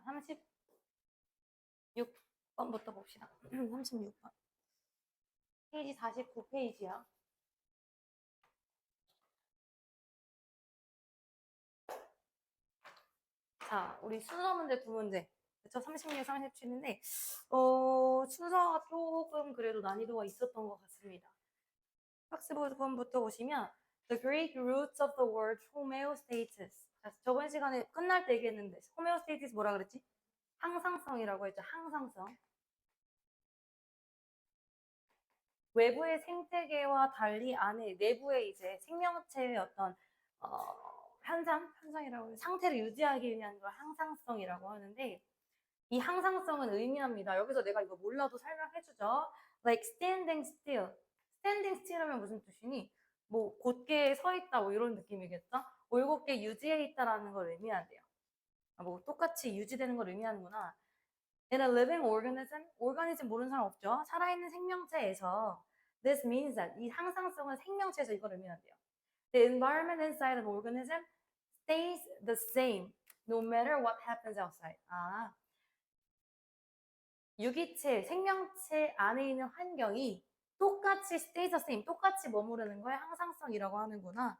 36번부터 봅시다. 36번. 페이지 49페이지야. 자, 우리 순서 문제 두 문제. 그쵸? 36, 37인데, 순서가 조금 그래도 난이도가 있었던 것 같습니다. 박스부분부터 보시면, The Greek roots of the word homeostasis. 자, 저번 시간에 끝날 때 얘기했는데, homeostasis 뭐라 그랬지? 항상성이라고 했죠. 항상성. 외부의 생태계와 달리 안에 내부의 이제 생명체의 어떤 현상이라고 해요. 상태를 유지하기 위한 걸 항상성이라고 하는데 이 항상성은 의미합니다. 여기서 내가 이거 몰라도 설명해주죠. Like standing still. standing still 하면 무슨 뜻이니? 뭐 곧게 서 있다 뭐 이런 느낌이겠죠? 올곧게 유지해 있다라는 걸 의미한대요. 뭐 똑같이 유지되는 걸 의미하는구나. In a living organism, organism 모르는 사람 없죠? 살아있는 생명체에서 This means that 이 항상성은 생명체에서 이걸 의미한대요. The environment inside an organism stays the same no matter what happens outside. 유기체, 생명체 안에 있는 환경이 똑같이 stays the same, 똑같이 머무르는 걸 항상성이라고 하는구나.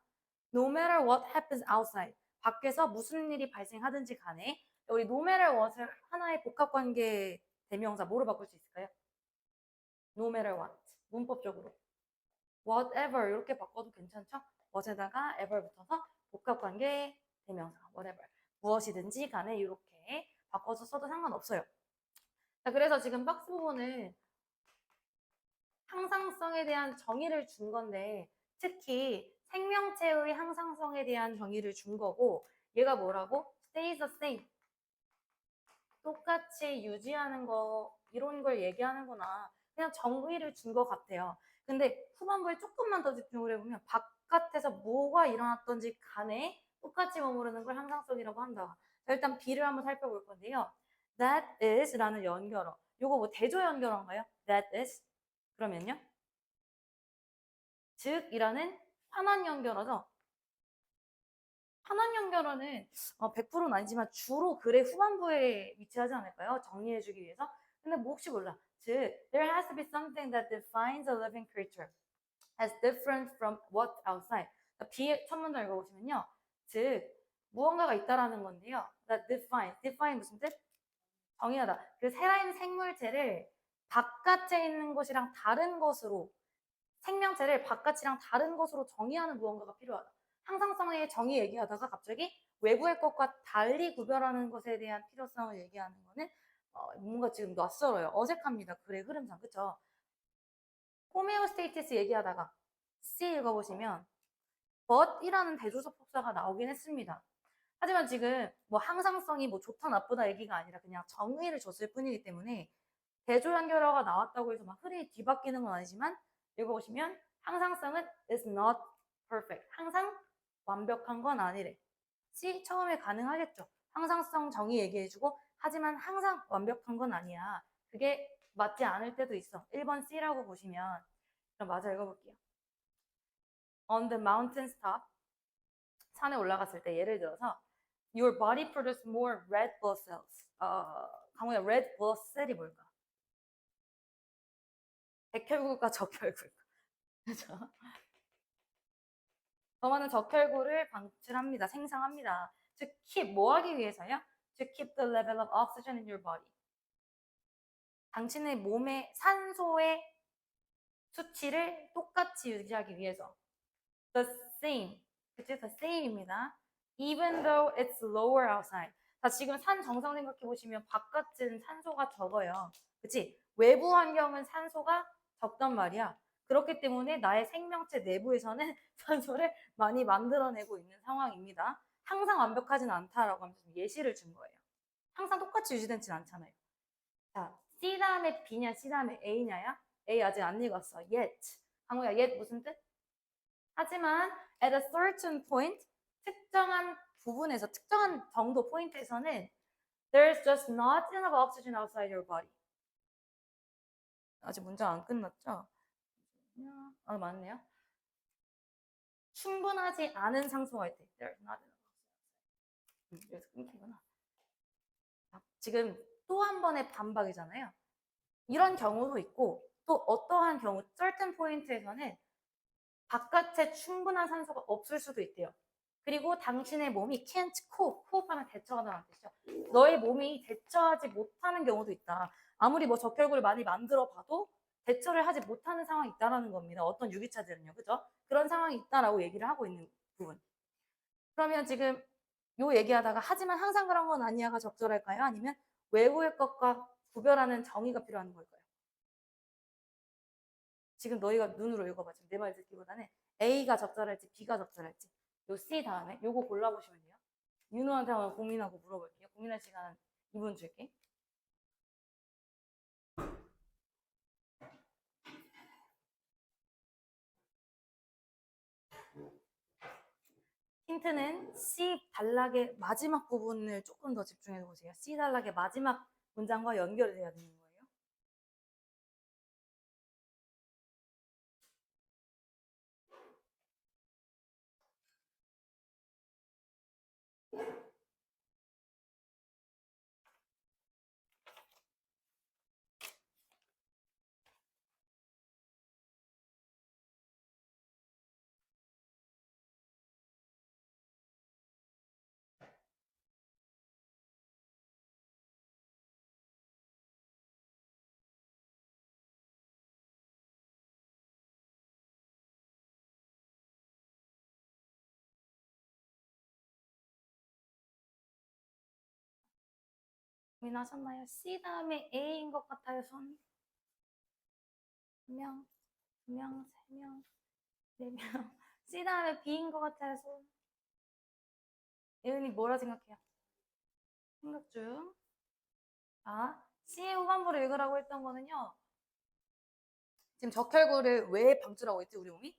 No matter what happens outside. 밖에서 무슨 일이 발생하든지 간에 우리 no matter what을 하나의 복합관계 대명사 뭐로 바꿀 수 있을까요? No matter what. 문법적으로. whatever 이렇게 바꿔도 괜찮죠? what에다가 ever 붙어서 복합관계 대명사 whatever. 무엇이든지 간에 이렇게 바꿔서 써도 상관없어요. 자, 그래서 지금 박스 부분은 항상성에 대한 정의를 준 건데 특히 생명체의 항상성에 대한 정의를 준 거고 얘가 뭐라고? stays the same. 똑같이 유지하는 거 이런 걸 얘기하는구나. 그냥 정의를 준 것 같아요. 근데 후반부에 조금만 더 집중을 해보면 바깥에서 뭐가 일어났던지 간에 똑같이 머무르는 걸 항상성이라고 한다. 자, 일단 B를 한번 살펴볼 건데요. That is 라는 연결어. 요거 뭐 대조 연결어인가요? That is. 그러면요. 즉 이라는 환원 연결어죠. 환원 연결어는 100%는 아니지만 주로 글의 후반부에 위치하지 않을까요? 정리해주기 위해서. 근데 뭐 혹시 몰라. 즉, there has to be something that defines a living creature as different from what's outside. B의 첫 문장 읽어보시면요. 즉, 무언가가 있다라는 건데요. that define 무슨 뜻? 정의하다. 그 살아있는 생물체를 바깥에 있는 것이랑 다른 것으로 생명체를 바깥이랑 다른 것으로 정의하는 무언가가 필요하다. 항상성의 정의 얘기하다가 갑자기 외부의 것과 달리 구별하는 것에 대한 필요성을 얘기하는 거는 뭔가 지금 낯설어요. 어색합니다. 글의 흐름상. 그쵸? 호메오스테이티스 얘기하다가 C 읽어보시면 but이라는 대조적 복사가 나오긴 했습니다. 하지만 지금 뭐 항상성이 뭐 좋다 나쁘다 얘기가 아니라 그냥 정의를 줬을 뿐이기 때문에 대조 연결어가 나왔다고 해서 막 흐름이 뒤바뀌는 건 아니지만 읽어보시면 항상성은 is not perfect. 항상 완벽한 건 아니래. C 처음에 가능하겠죠. 항상성 정의 얘기해주고 하지만 항상 완벽한 건 아니야. 그게 맞지 않을 때도 있어. 1번 C라고 보시면 그럼 맞아 읽어볼게요. On the mountain's top 산에 올라갔을 때 예를 들어서 Your body produces more red blood cells. 강우야 red blood cell이 뭘까? 백혈구가 적혈구일까? 그죠? 더 많은 적혈구를 방출합니다. 생성합니다. 즉, keep 뭐 하기 위해서요? To keep the level of oxygen in your body. 당신의 몸의 산소의 수치를 똑같이 유지하기 위해서. The same. 그치? The same입니다. Even though it's lower outside. 자, 지금 산 정상 생각해 보시면 바깥은 산소가 적어요. 그치? 외부 환경은 산소가 적단 말이야. 그렇기 때문에 나의 생명체 내부에서는 산소를 많이 만들어내고 있는 상황입니다. 항상 완벽하진 않다라고 하면서 예시를 준 거예요. 항상 똑같이 유지되진 않잖아요. 자, C 다음에 B냐, C 다음에 A냐야? A 아직 안 읽었어. Yet. 강우야, yet 무슨 뜻? 하지만 at a certain point, 특정한 부분에서, 특정한 정도 포인트에서는 there's just not enough oxygen outside your body. 아직 문장 안 끝났죠? 맞네요. 충분하지 않은 상소가 있대. There's not enough oxygen. 여기서 끊기구나. 지금 또 한 번의 반박이잖아요. 이런 경우도 있고 또 어떠한 경우 certain 포인트에서는 바깥에 충분한 산소가 없을 수도 있대요. 그리고 당신의 몸이 can't cope, cope하면 대처하다는 뜻이죠. 너의 몸이 대처하지 못하는 경우도 있다. 아무리 뭐 적혈구를 많이 만들어 봐도 대처를 하지 못하는 상황이 있다는 겁니다. 어떤 유기차들은요. 그죠? 그런 상황이 있다라고 얘기를 하고 있는 부분. 그러면 지금 요 얘기하다가 하지만 항상 그런 건 아니야가 적절할까요? 아니면 외부의 것과 구별하는 정의가 필요한 걸까요? 지금 너희가 눈으로 읽어봐. 지금 내 말 듣기보다는 A가 적절할지 B가 적절할지 요 C 다음에 요거 골라보시면 돼요. 윤호한테 한번 고민하고 물어볼게요. 고민할 시간 2분 줄게. 힌트는 C 단락의 마지막 부분을 조금 더 집중해 보세요. C 단락의 마지막 문장과 연결이 돼야 되는 거예요. 고민하셨나요? C 다음에 A인 것 같아요. 손. 한 명, 두 명, 세 명, 네 명. C 다음에 B인 것 같아요. 손. 예은이 뭐라 생각해요? 생각 중. 자, C의 후반부를 읽으라고 했던 거는요. 지금 적혈구를 왜 방출하고 있지, 우리 몸이?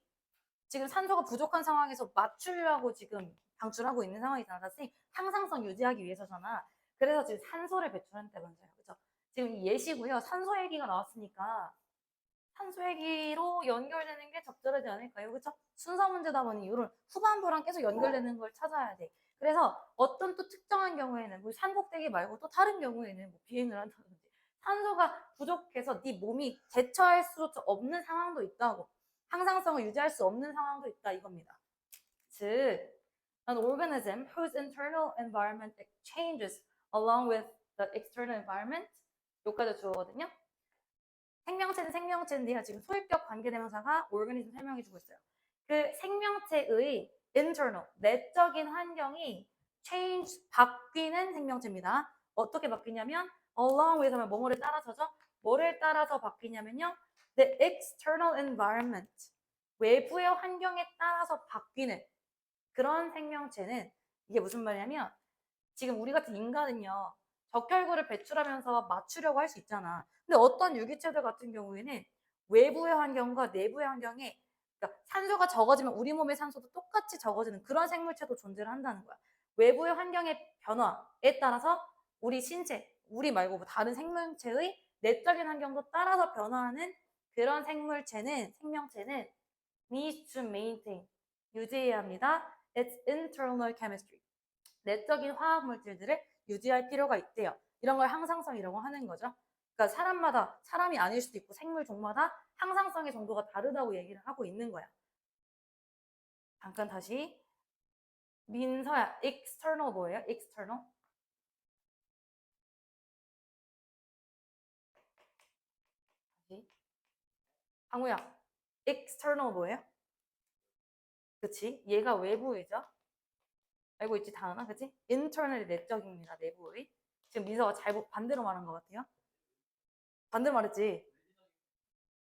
지금 산소가 부족한 상황에서 맞추려고 지금 방출하고 있는 상황이잖아. 다시 항상성 유지하기 위해서잖아. 그래서 지금 산소를 배출한다면서요. 그죠? 지금 예시고요. 산소 얘기가 나왔으니까 산소 얘기로 연결되는 게 적절하지 않을까요? 그렇죠? 순서 문제다 보니 이런 후반부랑 계속 연결되는 걸 찾아야 돼. 그래서 어떤 또 특정한 경우에는 뭐 산꼭대기 말고 또 다른 경우에는 뭐 비행을 한다든지 산소가 부족해서 네 몸이 대처할 수 없는 상황도 있다고. 항상성을 유지할 수 없는 상황도 있다 이겁니다. 즉, an organism whose internal environment changes along with the external environment 여기까지 주어거든요. 생명체는 생명체인데요. 지금 소유격 관계대명사가 organism 설명해주고 있어요. 그 생명체의 internal, 내적인 환경이 change, 바뀌는 생명체입니다. 어떻게 바뀌냐면 along with 하면 뭐뭐를 따라서죠. 뭐를 따라서 바뀌냐면요. the external environment, 외부의 환경에 따라서 바뀌는 그런 생명체는 이게 무슨 말이냐면 지금 우리 같은 인간은요. 적혈구를 배출하면서 맞추려고 할 수 있잖아. 근데 어떤 유기체들 같은 경우에는 외부의 환경과 내부의 환경에 그러니까 산소가 적어지면 우리 몸의 산소도 똑같이 적어지는 그런 생물체도 존재를 한다는 거야. 외부의 환경의 변화에 따라서 우리 신체, 우리 말고 뭐 다른 생명체의 내적인 환경도 따라서 변화하는 그런 생명체는 needs to maintain, 유지해야 합니다. Its internal chemistry. 내적인 화학 물질들을 유지할 필요가 있대요. 이런 걸 항상성이라고 하는 거죠. 그러니까 사람마다 사람이 아닐 수도 있고 생물 종마다 항상성의 정도가 다르다고 얘기를 하고 있는 거야. 잠깐 다시 민서야, external 뭐예요? external? 다시 강우야, external 뭐예요? 그치? 얘가 외부이죠? 알고 있지, 다은아? 그치? internal이 내적입니다, 내부의. 지금 민서가 반대로 말한 것 같아요. 반대로 말했지?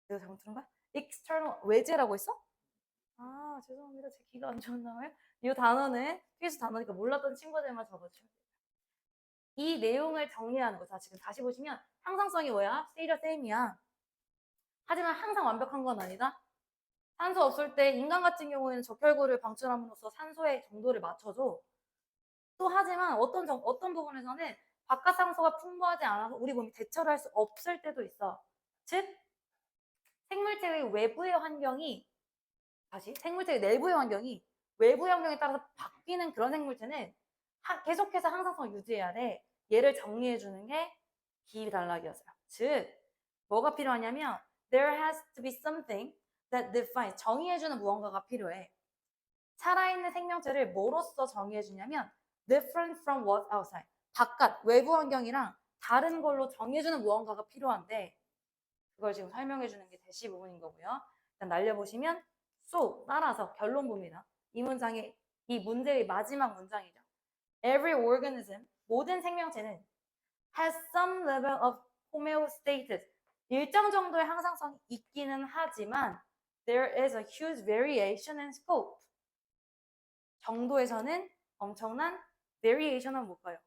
내가 잘못 들은 거야? external, 외제라고 했어? 아, 죄송합니다. 제 귀가 안 좋았나 봐요. 이 단어는 필수 단어니까 몰랐던 친구들만 적어주시면 돼요. 이 내용을 정리하는 거. 자, 지금 다시 보시면 항상성이 뭐야? stay가 same이야. 하지만 항상 완벽한 건 아니다. 산소 없을 때 인간 같은 경우에는 적혈구를 방출함으로써 산소의 정도를 맞춰줘. 또 하지만 어떤 부분에서는 바깥 산소가 풍부하지 않아서 우리 몸이 대처를 할 수 없을 때도 있어. 즉, 생물체의 외부의 환경이 다시 생물체의 내부의 환경이 외부의 환경에 따라서 바뀌는 그런 생물체는 계속해서 항상성을 유지해야 돼. 얘를 정리해 주는 게 비단락이었어요. 즉, 뭐가 필요하냐면 there has to be something that defines, 정의해주는 무언가가 필요해. 살아있는 생명체를 뭐로써 정의해주냐면 different from what outside, 바깥, 외부 환경이랑 다른 걸로 정의해주는 무언가가 필요한데 그걸 지금 설명해주는 게 대시 부분인 거고요. 일단 날려보시면 so, 따라서 결론 봅니다. 이 문장이 이 문제의 마지막 문장이죠. Every organism, 모든 생명체는 has some level of homeostasis, 일정 정도의 항상성이 있기는 하지만 there is a huge variation in scope. 정도에서는 엄청난 variation은 뭘까요?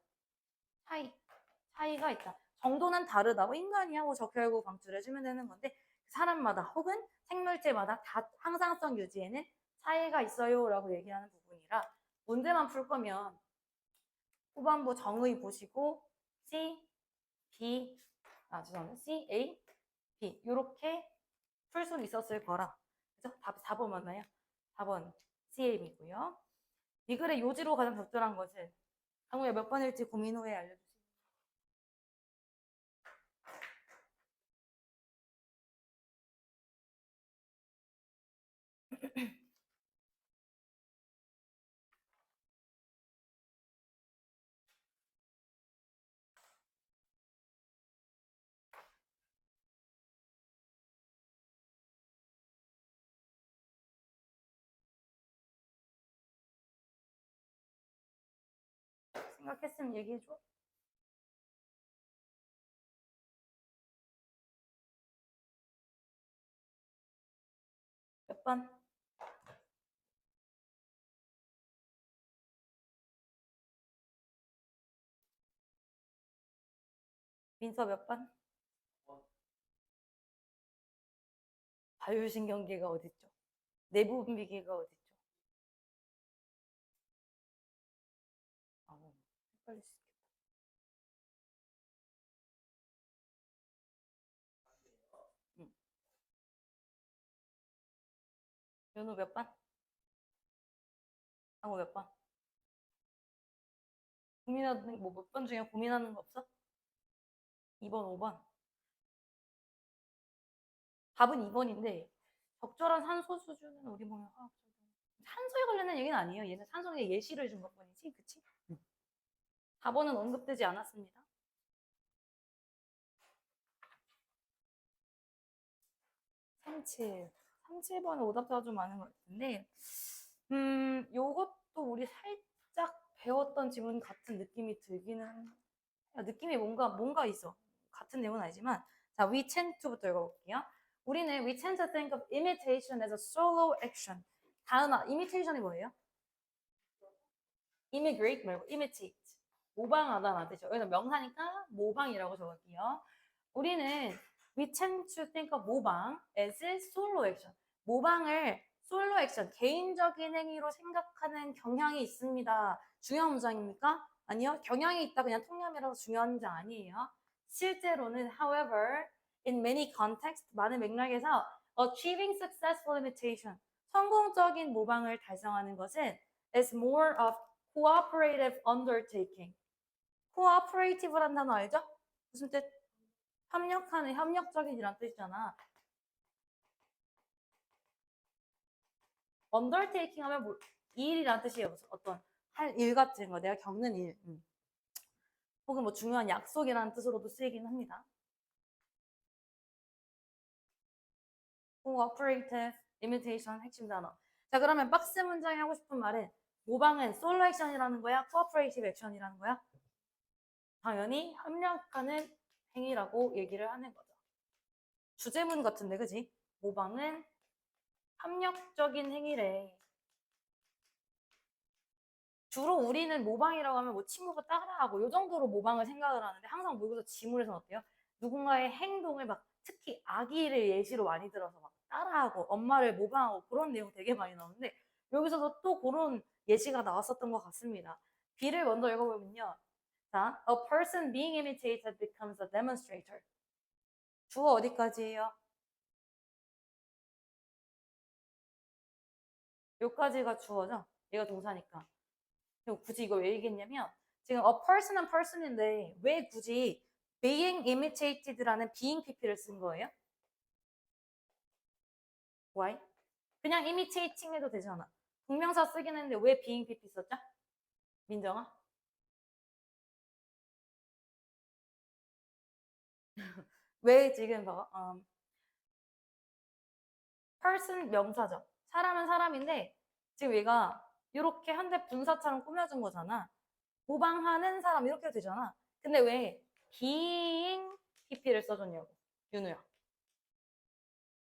차이가 있다. 정도는 다르다고 인간이 하고 적혈구 방출을 해주면 되는 건데 사람마다 혹은 생물체마다 다 항상성 유지에는 차이가 있어요 라고 얘기하는 부분이라 문제만 풀 거면 후반부 정의 보시고 C, B, 죄송합니다. C, A, B 이렇게 풀 수는 있었을 거라. 그죠? 답 4번 맞나요? 4번 C, A, B고요. 이 글의 요지로 가장 적절한 것은 강우야 몇 번일지 고민 후에 알려주세요. 생각했으면 얘기해줘. 몇 번? 민서 몇 번? 자율신경계가 어딨죠? 내부분비계가 어딨죠? 헷갈릴 수 있겠다. 응. 연우 몇 번? 강우 몇 번? 고민하는 뭐 몇 번 중에 고민하는 거 없어? 2번, 5번. 답은 2번인데 적절한 산소 수준은 우리 몸의 화학적 산소에 관련된 얘기는 아니에요. 얘는 산소에 예시를 준 것뿐이지, 그치? 4번은 언급되지 않았습니다. 37번 오답자가 좀 많은 것 같은데, 요것도 우리 살짝 배웠던 지문 같은 느낌이 들기는 해요. 느낌이 뭔가 있어. 같은 내용은 아니지만, 자, we tend to부터 읽어볼게요. 우리는 we tend to think of imitation as a solo action. 다음아, imitation이 뭐예요? imigrate 말고 imitate. 모방하다는 뜻이죠. 여기서 명사니까 모방이라고 적을게요. 우리는 we tend to think of 모방 as solo action. 모방을 솔로 액션, 개인적인 행위로 생각하는 경향이 있습니다. 중요한 문장입니까? 아니요. 경향이 있다 그냥 통념이라서 중요한 문장 아니에요. 실제로는 however, in many contexts, 많은 맥락에서 achieving successful imitation, 성공적인 모방을 달성하는 것은 is more of cooperative undertaking. cooperative란 단어 알죠? 무슨 뜻? 협력하는, 협력적인이란 뜻이잖아. undertaking 하면 뭐, 일이란 뜻이에요. 어떤 할 일 같은 거, 내가 겪는 일. 혹은 뭐 중요한 약속이라는 뜻으로도 쓰이긴 합니다. cooperative, imitation 핵심 단어. 자, 그러면 박스 문장에 하고 싶은 말은 모방은 솔로 액션이라는 거야? cooperative 액션이라는 거야? 당연히 협력하는 행위라고 얘기를 하는 거죠. 주제문 같은데, 그지? 모방은 협력적인 행위래. 주로 우리는 모방이라고 하면 뭐 친구가 따라하고 요 정도로 모방을 생각을 하는데 항상 모의고사 지문에서는 어때요? 누군가의 행동을 막 특히 아기를 예시로 많이 들어서 막 따라하고 엄마를 모방하고 그런 내용 되게 많이 나오는데 여기서도 또 그런 예시가 나왔었던 것 같습니다. B를 먼저 읽어보면요. 자, a person being imitated becomes a demonstrator. 주어 어디까지예요? 여기까지가 주어죠? 얘가 동사니까. 그리고 굳이 이걸 왜 얘기했냐면 지금 a person은 person인데 왜 굳이 being imitated라는 being pp를 쓴 거예요? Why? 그냥 imitating 해도 되잖아. 동명사 쓰긴 했는데 왜 being pp 썼죠? 민정아? 왜 지금 봐봐. person 명사죠. 사람은 사람인데 지금 얘가 이렇게 현대 분사처럼 꾸며준 거잖아. 모방하는 사람 이렇게 되잖아. 근데 왜 being pp를 써줬냐고. 윤우야.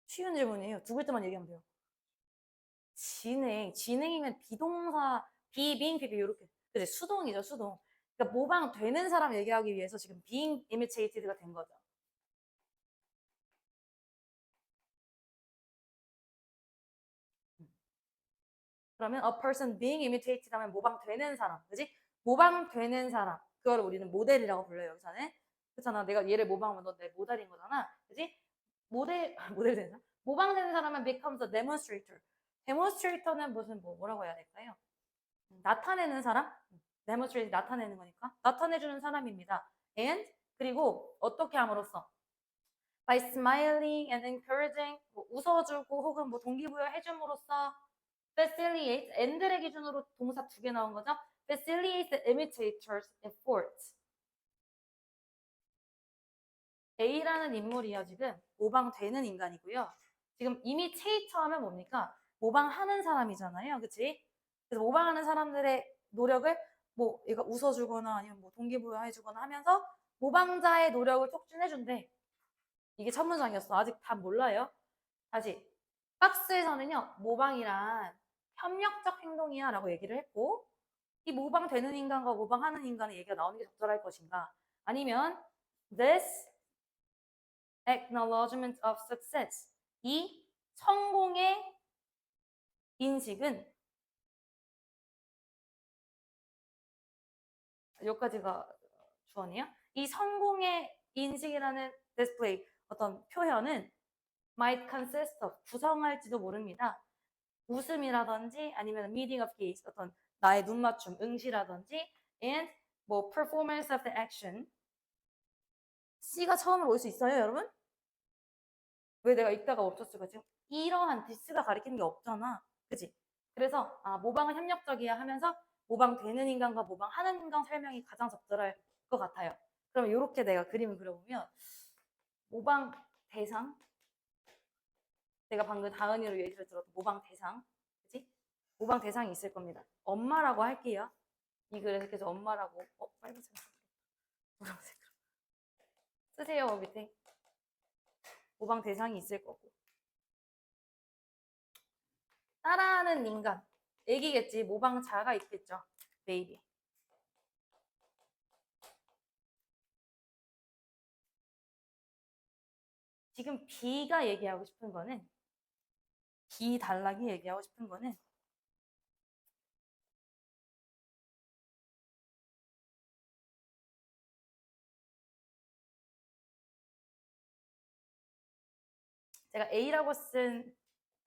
쉬운 질문이에요. 두 글자만 얘기하면 돼요. 진행이면 비동사, being pp 이렇게. 그치? 수동이죠, 수동. 그러니까 모방되는 사람 얘기하기 위해서 지금 being imitated가 된 거죠. 그러면 a person being imitated 하면 모방되는 사람, 그지? 모방되는 사람, 그걸 우리는 모델이라고 불러요, 여기서는. 그렇잖아, 내가 얘를 모방하면 너 내 모델인 거잖아, 그지? 모델 되는 사람? 모방되는 사람은 becomes a demonstrator. demonstrator는 무슨 뭐라고 해야 될까요? 나타내는 사람? demonstrate 나타내는 거니까 나타내주는 사람입니다. and 그리고 어떻게 함으로써? by smiling and encouraging 뭐 웃어주고 혹은 뭐 동기부여 해줌으로써 facilitate and의 기준으로 동사 두 개 나온 거죠. facilitate the imitators efforts. A라는 인물이요 지금 모방되는 인간이고요. 지금 imitator 하면 뭡니까? 모방하는 사람이잖아요, 그렇지? 그래서 모방하는 사람들의 노력을 뭐 얘가 웃어주거나 아니면 뭐 동기부여해주거나 하면서 모방자의 노력을 촉진해준대. 이게 첫 문장이었어. 아직 다 몰라요. 다시 박스에서는요 모방이란 협력적 행동이야 라고 얘기를 했고 이 모방되는 인간과 모방하는 인간의 얘기가 나오는 게 적절할 것인가 아니면 this acknowledgement of success 이 성공의 인식은 여기까지가 주어네요. 이 성공의 인식이라는 display 어떤 표현은 might consist of 구성할지도 모릅니다. 웃음이라든지 아니면 meeting of gaze 어떤 나의 눈 맞춤 응시라든지 and 뭐 performance of the action C가 처음으로 올 수 있어요 여러분? 왜 내가 읽다가 멈췄을까? 지금 이러한 디스가 가리키는 게 없잖아 그치? 그래서 모방은 협력적이야 하면서 모방되는 인간과 모방하는 인간 설명이 가장 적절할 것 같아요. 그럼 이렇게 내가 그림을 그려보면 모방 대상 내가 방금 다은이로 예시를 들었던 모방 대상 그치? 모방 대상이 있을 겁니다. 엄마라고 할게요. 이 글에서 계속 엄마라고 빨간색 노란색으로 쓰세요 밑에 모방 대상이 있을 거고 따라하는 인간 애기겠지 모방자가 있겠죠 베이비 지금 B가 얘기하고 싶은 거는 B 단락이 얘기하고 싶은 거는 제가 A라고 쓴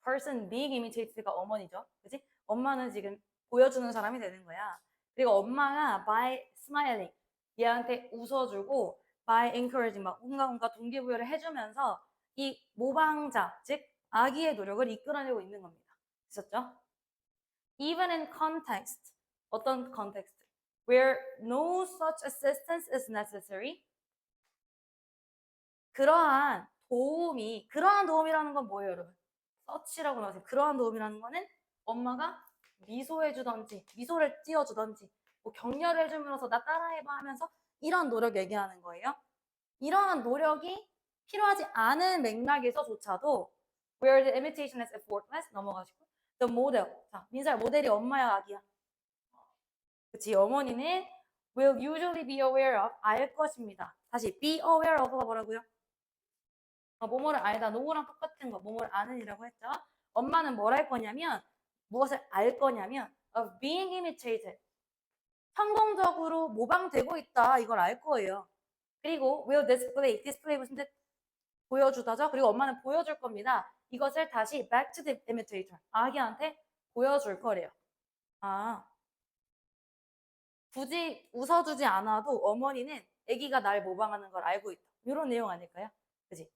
person being imitated가 어머니죠. 그치? 엄마는 지금 보여주는 사람이 되는 거야. 그리고 엄마가 by smiling 얘한테 웃어주고 by encouraging 막 뭔가 동기부여를 해주면서 이 모방자 즉 아기의 노력을 이끌어내고 있는 겁니다. 있었죠? Even in context 어떤 context where no such assistance is necessary 그러한 도움이라는 건 뭐예요, 여러분? 서치라고 나오세요. 그러한 도움이라는 거는 엄마가 미소해주던지, 미소를 띄워주던지, 뭐 격려를 해주면서 나 따라해봐 하면서 이런 노력 얘기하는 거예요. 이러한 노력이 필요하지 않은 맥락에서조차도 where the imitation is effortless 넘어가시고 the model. 자, 민설 모델이 엄마야, 아기야. 그치, 어머니는 will usually be aware of 알 것입니다. 다시 be aware of가 뭐라고요? 뭐뭐를 알다, 노고랑 똑같은 거, 뭐뭐를 아는이라고 했죠. 엄마는 뭘 할 거냐면, 무엇을 알 거냐면, of being imitated. 성공적으로 모방되고 있다, 이걸 알 거예요. 그리고 will display 무슨 뜻? 보여주다죠. 그리고 엄마는 보여줄 겁니다. 이것을 다시 back to the imitator, 아기한테 보여줄 거래요. 굳이 웃어주지 않아도 어머니는 아기가 날 모방하는 걸 알고 있다. 이런 내용 아닐까요? 그지?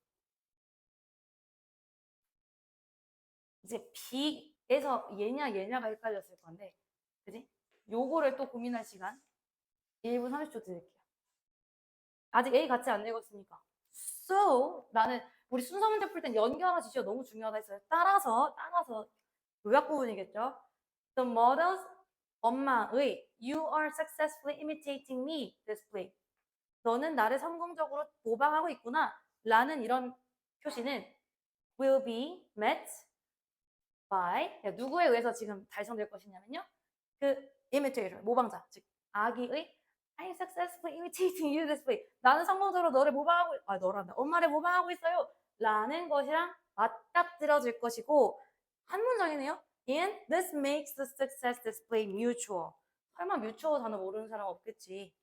이제 B에서 얘냐가 헷갈렸을 건데, 그지? 요거를 또 고민할 시간 1분 30초 드릴게요. 아직 A 같이 안 읽었으니까. So, 나는 우리 순서 문제 풀 땐 연결하 지시가 너무 중요하다 했어요. 따라서 요약 부분이겠죠. The models 엄마의 You are successfully imitating me display. 너는 나를 성공적으로 모방하고 있구나 라는 이런 표시는 will be met by 누구에 의해서 지금 달성될 것이냐면요. 그 imitator, 모방자, 즉 아기의 I'm successfully imitating you this way. 나는 성공적으로 너를 모방하고, 너란다. 엄마를 모방하고 있어요. 라는 것이랑 맞닥뜨려질 것이고, 한 문장이네요. And this makes the success display mutual. 설마 mutual 단어 모르는 사람 없겠지.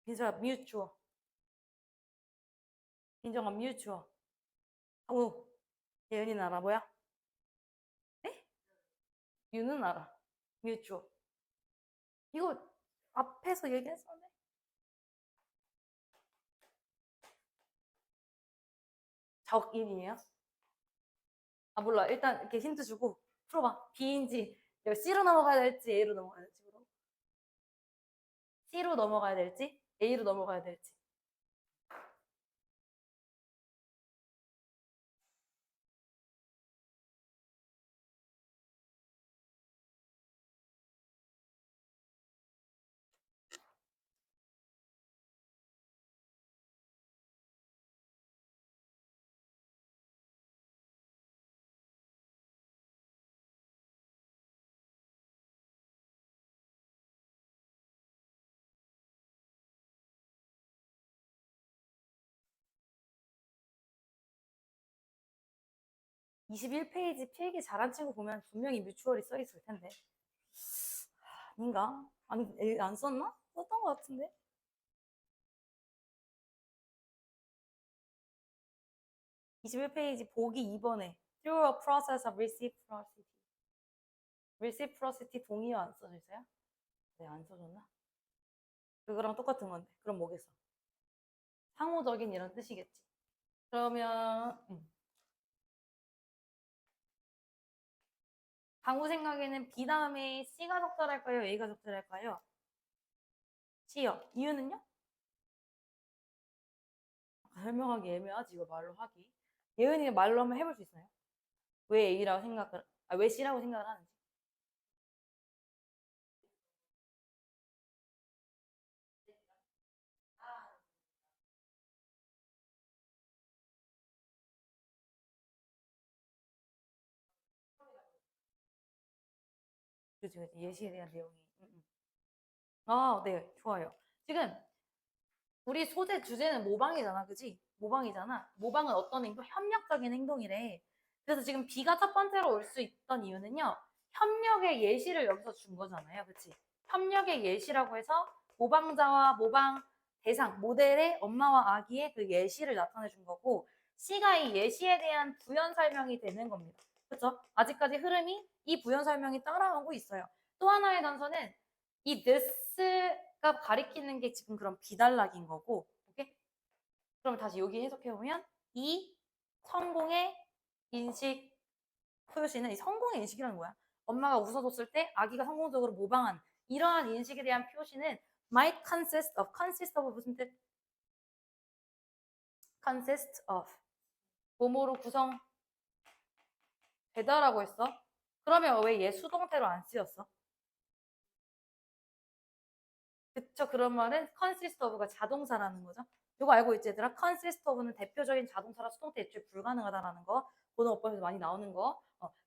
민서야, mutual. 민정아, mutual. 오, 예은이는 알아, 뭐야? 네? 유는 알아. mutual. 이거 앞에서 얘기했었네. 적인이에요? 아 몰라. 일단 이렇게 힌트 주고 풀어봐. B인지 C로 넘어가야 될지 A로 넘어가야 될지 그럼. C로 넘어가야 될지 A로 넘어가야 될지. (21페이지) 필기 잘한 친구 보면 분명히 뮤추얼이 써 있을 텐데. 아닌가? 아니, 안 썼나? 썼던 것 같은데. (21페이지) 보기 2번에 through a process of reciprocity. reciprocity 동의어 안 써주세요? 네, 안 써줬나? 그거랑 똑같은 건데. 그럼 뭐겠어? 상호적인 이런 뜻이겠지. 그러면 강우 생각에는 B 다음에 C가 적절할까요? A가 적절할까요? C요. 이유는요? 설명하기 애매하지 이거 말로 하기. 예은이가 말로 한번 해볼 수 있어요? 왜 A라고 생각을, 왜 C라고 생각을 하는지. 그치, 그치. 예시에 대한 내용이. 아, 네, 좋아요. 지금 우리 소재 주제는 모방이잖아, 그지? 모방이잖아. 모방은 어떤 행동? 협력적인 행동이래. 그래서 지금 B가 첫 번째로 올 수 있던 이유는요. 협력의 예시를 여기서 준 거잖아요, 그치? 협력의 예시라고 해서 모방자와 모방 대상, 모델의 엄마와 아기의 그 예시를 나타내 준 거고, C가 이 예시에 대한 부연 설명이 되는 겁니다. 그렇죠? 아직까지 흐름이 이 부연 설명이 따라오고 있어요. 또 하나의 단서는 이 this가 가리키는 게 지금 그럼 비단락인 거고, 오케이? 그럼 다시 여기 해석해 보면 이 성공의 인식 표시는 이 성공의 인식이라는 거야. 엄마가 웃어줬을 때 아기가 성공적으로 모방한 이러한 인식에 대한 표시는 might consist of 무슨 뜻? consist of 뭐뭐로 구성되다라고 했어. 그러면 왜 얘 수동태로 안 쓰였어? 그쵸? 그런 말은 consist of가 자동사라는 거죠. 이거 알고 있지 얘들아? consist of는 대표적인 자동사라 수동태 애초에 불가능하다라는 거. 고등어법에서 많이 나오는 거.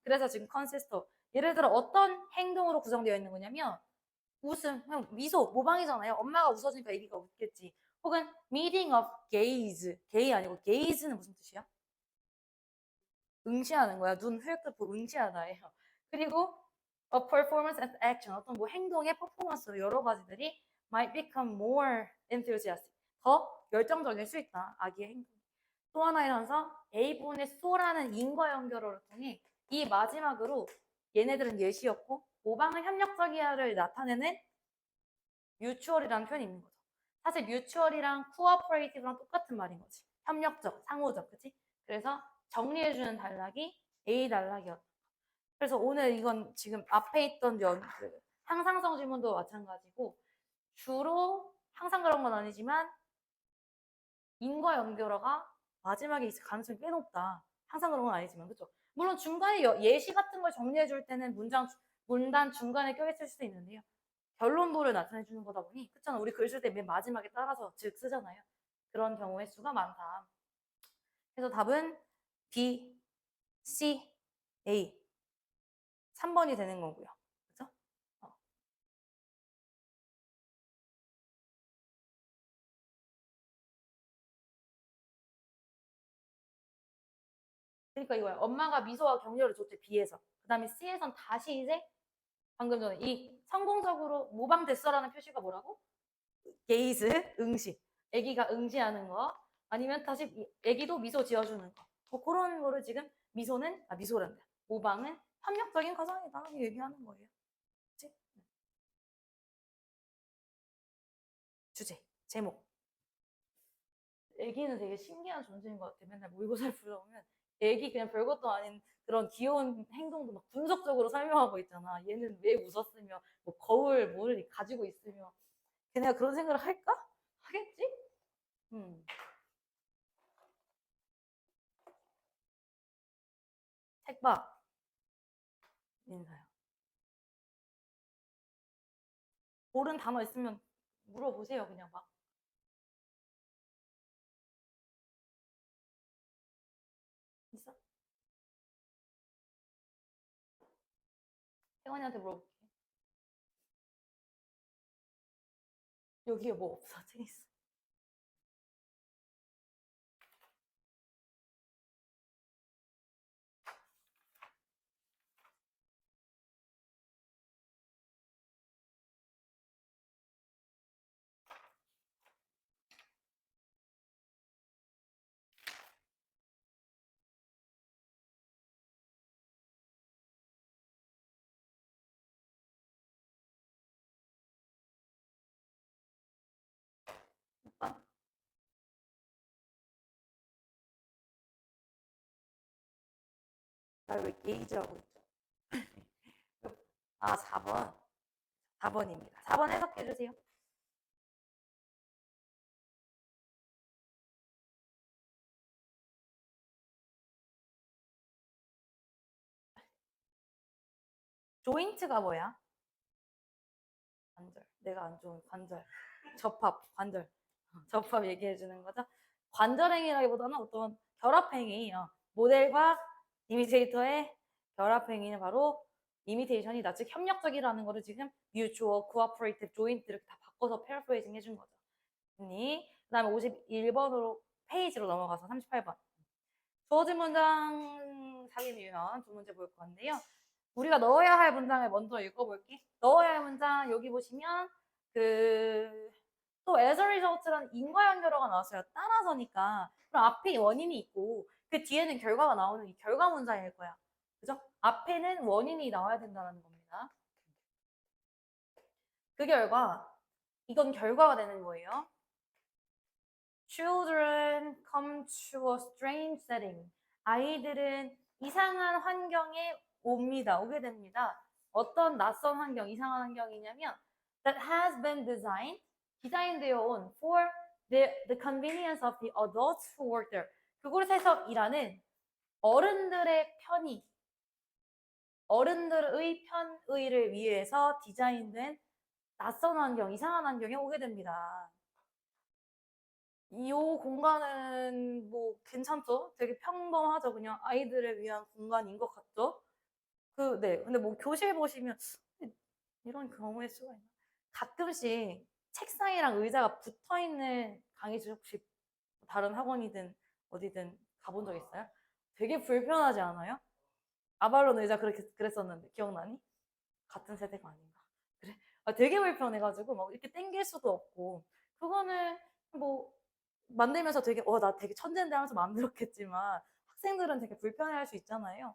그래서 지금 consist of. 예를 들어 어떤 행동으로 구성되어 있는 거냐면 웃음, 그냥 미소, 모방이잖아요. 엄마가 웃어주니까 애기가 웃겠지. 혹은 meeting of gaze. gay 아니고 gaze는 무슨 뜻이야? 응시하는 거야. 눈 흙뜨고 응시하다예요. 그리고 a performance and action. 어떤 뭐 행동의 퍼포먼스로 여러 가지들이 might become more enthusiastic. 더 열정적일 수 있다. 아기의 행동. 또 하나의 단서 A 부분의 so라는 인과 연결어를 통해 이 마지막으로 얘네들은 예시였고 모방은 협력적이야를 나타내는 뮤추얼이라는 표현이 있는 거죠. 사실 뮤추얼이랑 코어퍼레이티브랑 똑같은 말인 거지. 협력적, 상호적, 그치? 그래서 정리해주는 단락이 A 단락이었다. 그래서 오늘 이건 지금 앞에 있던 그 항상성 지문도 마찬가지고 주로 항상 그런 건 아니지만 인과 연결어가 마지막에 있을 가능성이 꽤 높다. 항상 그런 건 아니지만 그렇죠. 물론 중간에 예시 같은 걸 정리해 줄 때는 문단 중간에 껴있을 수도 있는데요. 결론부를 나타내 주는 거다 보니 그렇잖아. 우리 글 쓸 때 맨 마지막에 따라서 즉 쓰잖아요. 그런 경우의 수가 많다. 그래서 답은 B, C, A 3번이 되는 거고요. 그렇죠? 그러니까 이거야. 엄마가 미소와 격려를 줬대 B에서. 그 다음에 C에선 다시 이제 방금 전에 이 성공적으로 모방됐어라는 표시가 뭐라고? 게이즈 응시. 아기가 응시하는 거. 아니면 다시 아기도 미소 지어주는 거. 뭐 그런 거를 지금 미소란다. 모방은 협력적인 과정이다. 얘기하는 거예요. 그치? 주제, 제목. 아기는 되게 신기한 존재인 것 같아. 맨날 모의고사를 풀어보면 애기 그냥 별것도 아닌 그런 귀여운 행동도 막 분석적으로 설명하고 있잖아. 얘는 왜 웃었으며, 뭐 거울 뭘 가지고 있으며. 걔네가 그런 생각을 할까? 하겠지? 음. 책봐. 인사요. 모르는 단어 있으면 물어보세요. 그냥 막. 있어? 혜원이한테 물어볼게. 여기에 뭐 없어? 책 있어. 오빠? 나왜 게이지하고 있죠? 아, 4번. 4번입니다. 4번 해석해주세요. 조인트가 뭐야? 관절. 내가 안 좋은 관절. 접합, 관절. 접합 얘기해 주는 거죠. 관절행위라기보다는 어떤 결합행위. 모델과 이미테이터의 결합행위는 바로 이미테이션이다. 즉 협력적이라는 거를 지금 mutual, cooperative, joint 이렇게 다 바꿔서 paraphrasing 해준 거죠. 그다음에 51번으로 페이지로 넘어가서 38번. 주어진 문장 살림 유형 두 문제 볼 건데요. 우리가 넣어야 할 문장을 먼저 읽어볼게. 넣어야 할 문장 여기 보시면 또 as a result라는 인과 연결어가 나왔어요. 따라서니까. 그럼 앞에 원인이 있고 그 뒤에는 결과가 나오는 이 결과 문장일 거야. 그죠? 앞에는 원인이 나와야 된다는 겁니다. 그 결과 이건 결과가 되는 거예요. Children come to a strange setting. 아이들은 이상한 환경에 오게 됩니다. 어떤 낯선 환경, 이상한 환경이냐면 that has been designed, 디자인되어 온 for the convenience of the adults who work there. 그곳에서 일하는 어른들의 편의, 어른들의 편의를 위해서 디자인된 낯선 환경, 이상한 환경에 오게 됩니다. 이 공간은 뭐 괜찮죠? 되게 평범하죠. 그냥 아이들을 위한 공간인 것 같죠? 네. 근데 뭐 교실 보시면 이런 경우의 수가 있나? 가끔씩 책상이랑 의자가 붙어 있는 강의실 혹시 다른 학원이든 어디든 가본 적 있어요? 되게 불편하지 않아요? 아발론 의자 그렇게 그랬었는데 기억나니? 같은 세대가 아닌가? 그래? 되게 불편해가지고 막 이렇게 땡길 수도 없고 그거는 뭐 만들면서 되게 나 되게 천재인데 하면서 만들었겠지만 학생들은 되게 불편해할 수 있잖아요.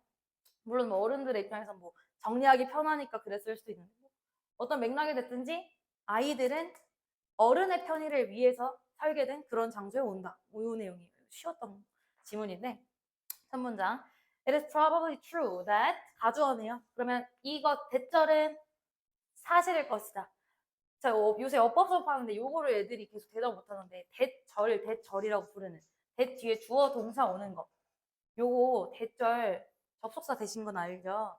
물론 뭐 어른들의 입장에서 뭐 정리하기 편하니까 그랬을 수도 있는데 어떤 맥락이 됐든지 아이들은 어른의 편의를 위해서 살게 된 그런 장소에 온다. 이 내용이에요. 쉬웠던 지문인데 3문장 It is probably true that 가주어네요. 그러면 이것 대절은 사실일 것이다. 자, 요새 어법 수업하는데 요거를 애들이 계속 대답 못하는데 대절이라고 부르는 대 뒤에 주어 동사 오는 거 요거 대절 접속사 되신 건 알죠?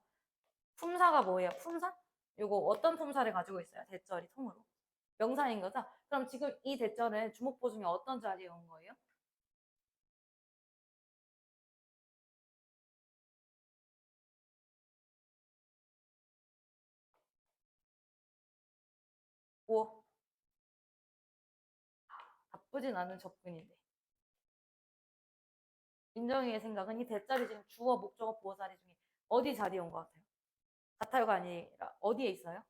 품사가 뭐예요? 품사? 요거 어떤 품사를 가지고 있어요? 대절이 통으로 명사인 거죠? 그럼 지금 이 대절은 주목보 중에 어떤 자리에 온 거예요? 오, 나쁘진 않은 접근인데 민정이의 생각은 이 대자리 지금 주어, 목적어, 보어 자리 중에 어디 자리에 온 것 같아요? 같아요가 아니라 어디에 있어요?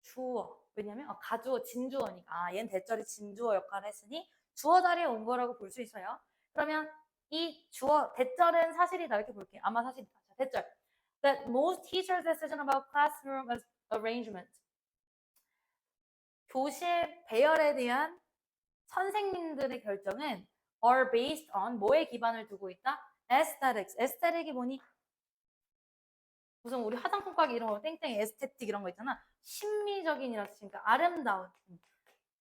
주어. 왜냐면 가주어, 진주어니까 얘는 대절이 진주어 역할을 했으니 주어 자리에 온 거라고 볼 수 있어요. 그러면 이 주어, 대절은 사실이다 이렇게 볼게요. 아마 사실이다. 자, 대절. That most teachers' decision about classroom arrangement. 교실 배열에 대한 선생님들의 결정은 are based on 뭐에 기반을 두고 있다? aesthetics. aesthetic이 뭐니? 무슨 우리 화장품 가게 이런 거 땡땡 에스테틱 이런 거 있잖아. 심미적인이라서 그러니까 아름다운.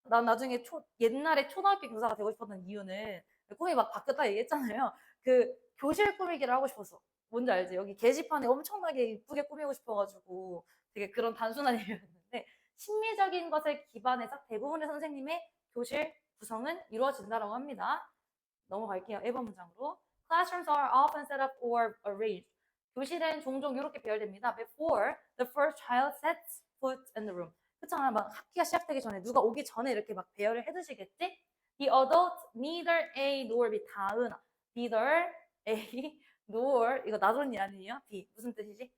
난 나중에 옛날에 초등학교 교사가 되고 싶었던 이유는 꿈이 막 바뀌었다 얘기했잖아요. 그 교실 꾸미기를 하고 싶었어. 뭔지 알지? 여기 게시판에 엄청나게 이쁘게 꾸미고 싶어가지고 되게 그런 단순한 일이었는데 심미적인 것을 기반해서 대부분의 선생님의 교실 구성은 이루어진다라고 합니다. 넘어갈게요. 1번 문장으로. Classrooms are often set up or arranged. 교실은 종종 이렇게 배열됩니다. Before the first child sets foot in the room. 그렇잖아. 막 학기가 시작되기 전에 누가 오기 전에 이렇게 막 배열을 해두시겠지? The adults neither A nor B 다은아. Neither A nor 이거 나돈이 아니에요? B 무슨 뜻이지?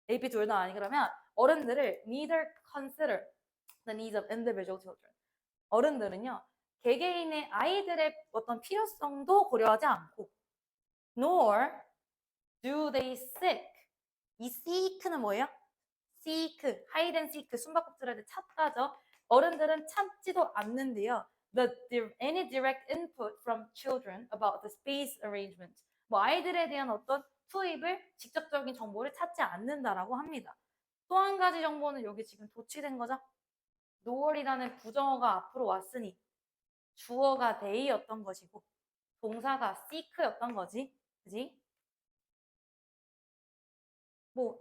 A, B 둘 다 아니 그러면 어른들을 neither consider the needs of individual children. 어른들은요 개개인의 아이들의 어떤 필요성도 고려하지 않고 nor do they seek. 이 seek는 뭐예요? seek, hide and seek, 숨바꼭질할 때 찾다죠. 어른들은 찾지도 않는데요. Any direct input from children about the space arrangement. 뭐 아이들에 대한 어떤 투입을 직접적인 정보를 찾지 않는다라고 합니다. 또 한 가지 정보는 여기 지금 도치된 거죠. nor이라는 부정어가 앞으로 왔으니 주어가 they였던 것이고 동사가 seek였던 거지. 그지? 뭐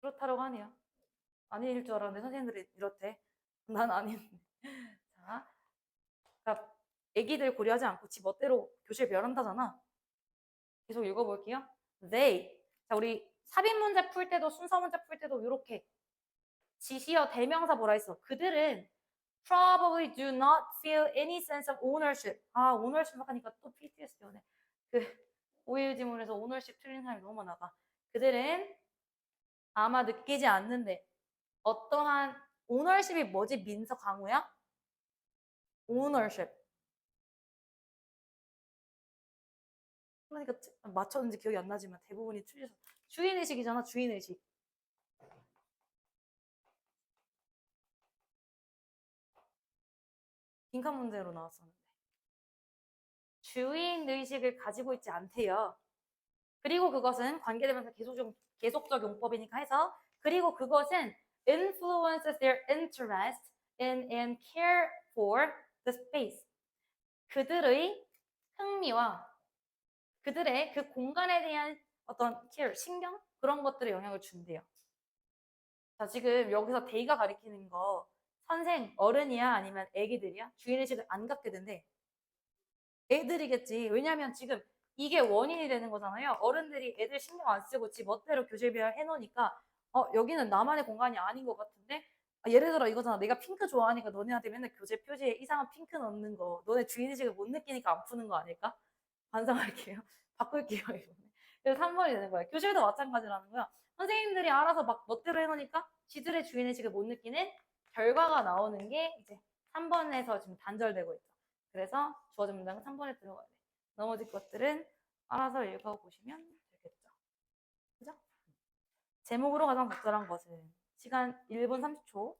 그렇다라고 하네요. 아닐 줄 알았는데 선생님들이 이렇대. 난 아닌데. 자, 그러니까 애기들 고려하지 않고 지 멋대로 교실 배열한다잖아. 계속 읽어볼게요. They. 자, 우리 삽입 문제 풀 때도 순서 문제 풀 때도 이렇게 지시어 대명사 뭐라 했어? 그들은 probably do not feel any sense of ownership. 아, ownership 하니까 또 PTSD 오네. 그 오일 지문에서 ownership 틀린 사람이 너무 많아. 그들은 아마 느끼지 않는데 어떠한 ownership이 뭐지? 민서 강우야? ownership. 그러니까 맞췄는지 기억이 안 나지만 대부분이 틀려서 주인의식이잖아. 주인의식. 빈칸 문제로 나왔었는데 주인의식을 가지고 있지 않대요. 그리고 그것은 관계대명사 계속적 용법이니까 해서 그리고 그것은 influences their interest in and care for the space. 그들의 흥미와 그들의 그 공간에 대한 어떤 care, 신경? 그런 것들에 영향을 준대요. 자, 지금 여기서 데이가 가리키는 거 선생, 어른이야? 아니면 애기들이야? 주인의식을 안 갖게 된대. 애들이겠지. 왜냐면 지금 이게 원인이 되는 거잖아요. 어른들이 애들 신경 안 쓰고 지 멋대로 교실 배열 해놓으니까 여기는 나만의 공간이 아닌 것 같은데 예를 들어 이거잖아. 내가 핑크 좋아하니까 너네한테 맨날 교재 표지에 이상한 핑크 넣는 거 너네 주인의식을 못 느끼니까 안 푸는 거 아닐까? 반성할게요. 바꿀게요. 이번에. 그래서 3번이 되는 거야. 교실도 마찬가지라는 거야. 선생님들이 알아서 막 멋대로 해놓으니까 지들의 주인의식을 못 느끼는 결과가 나오는 게 이제 3번에서 지금 단절되고 있죠. 그래서 주어진 문장은 3번에 들어가야 돼. 나머지 것들은 알아서 읽어보시면 되겠죠. 그죠? 제목으로 가장 적절한 것은 시간 1분 30초.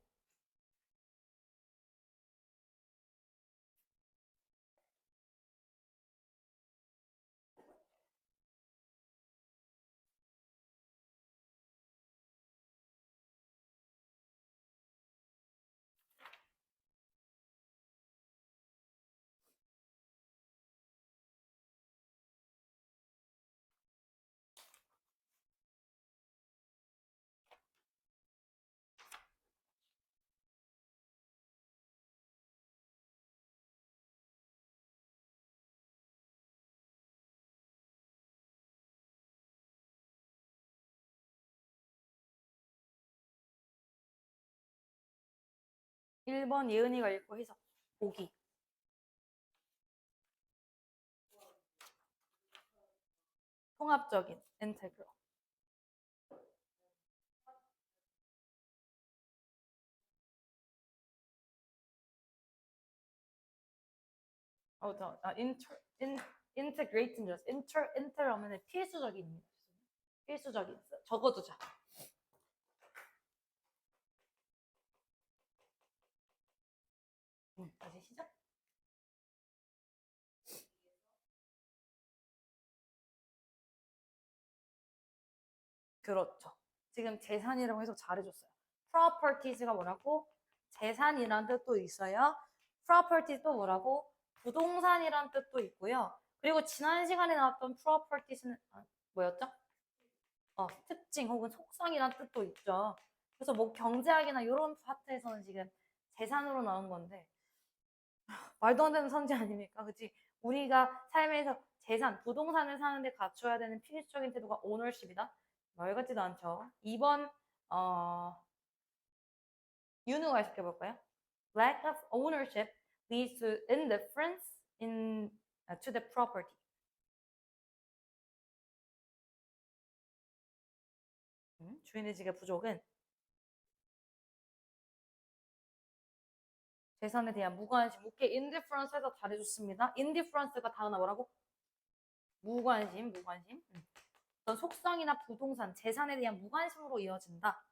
1번 예은이가 읽고 해석. 보기. 통합적인 인테그럴. 인테그레이트인 줄 알았어. 인터하면 필수적인입니다. 필수적인. 적어두자. 다시 시작. 그렇죠. 지금 재산이라고 해서 잘해줬어요. properties가 뭐라고? 재산이란 뜻도 있어요. properties 또 뭐라고? 부동산이란 뜻도 있고요. 그리고 지난 시간에 나왔던 properties는 뭐였죠? 특징 혹은 속성이란 뜻도 있죠. 그래서 뭐 경제학이나 이런 파트에서는 지금 재산으로 나온 건데 말도 안 되는 선지 아닙니까? 그치? 우리가 삶에서 재산, 부동산을 사는데 갖춰야 되는 필수적인 태도가 오너십이다. 말 같지도 않죠. 2번 윤우가 해석해 볼까요? Lack of ownership leads to indifference to the property. 주인의식의 부족은 재산에 대한 무관심. 오케이, indifference에서 잘해줬습니다. indifference가 다음에 뭐라고? 무관심. 어떤 속성이나 부동산, 재산에 대한 무관심으로 이어진다.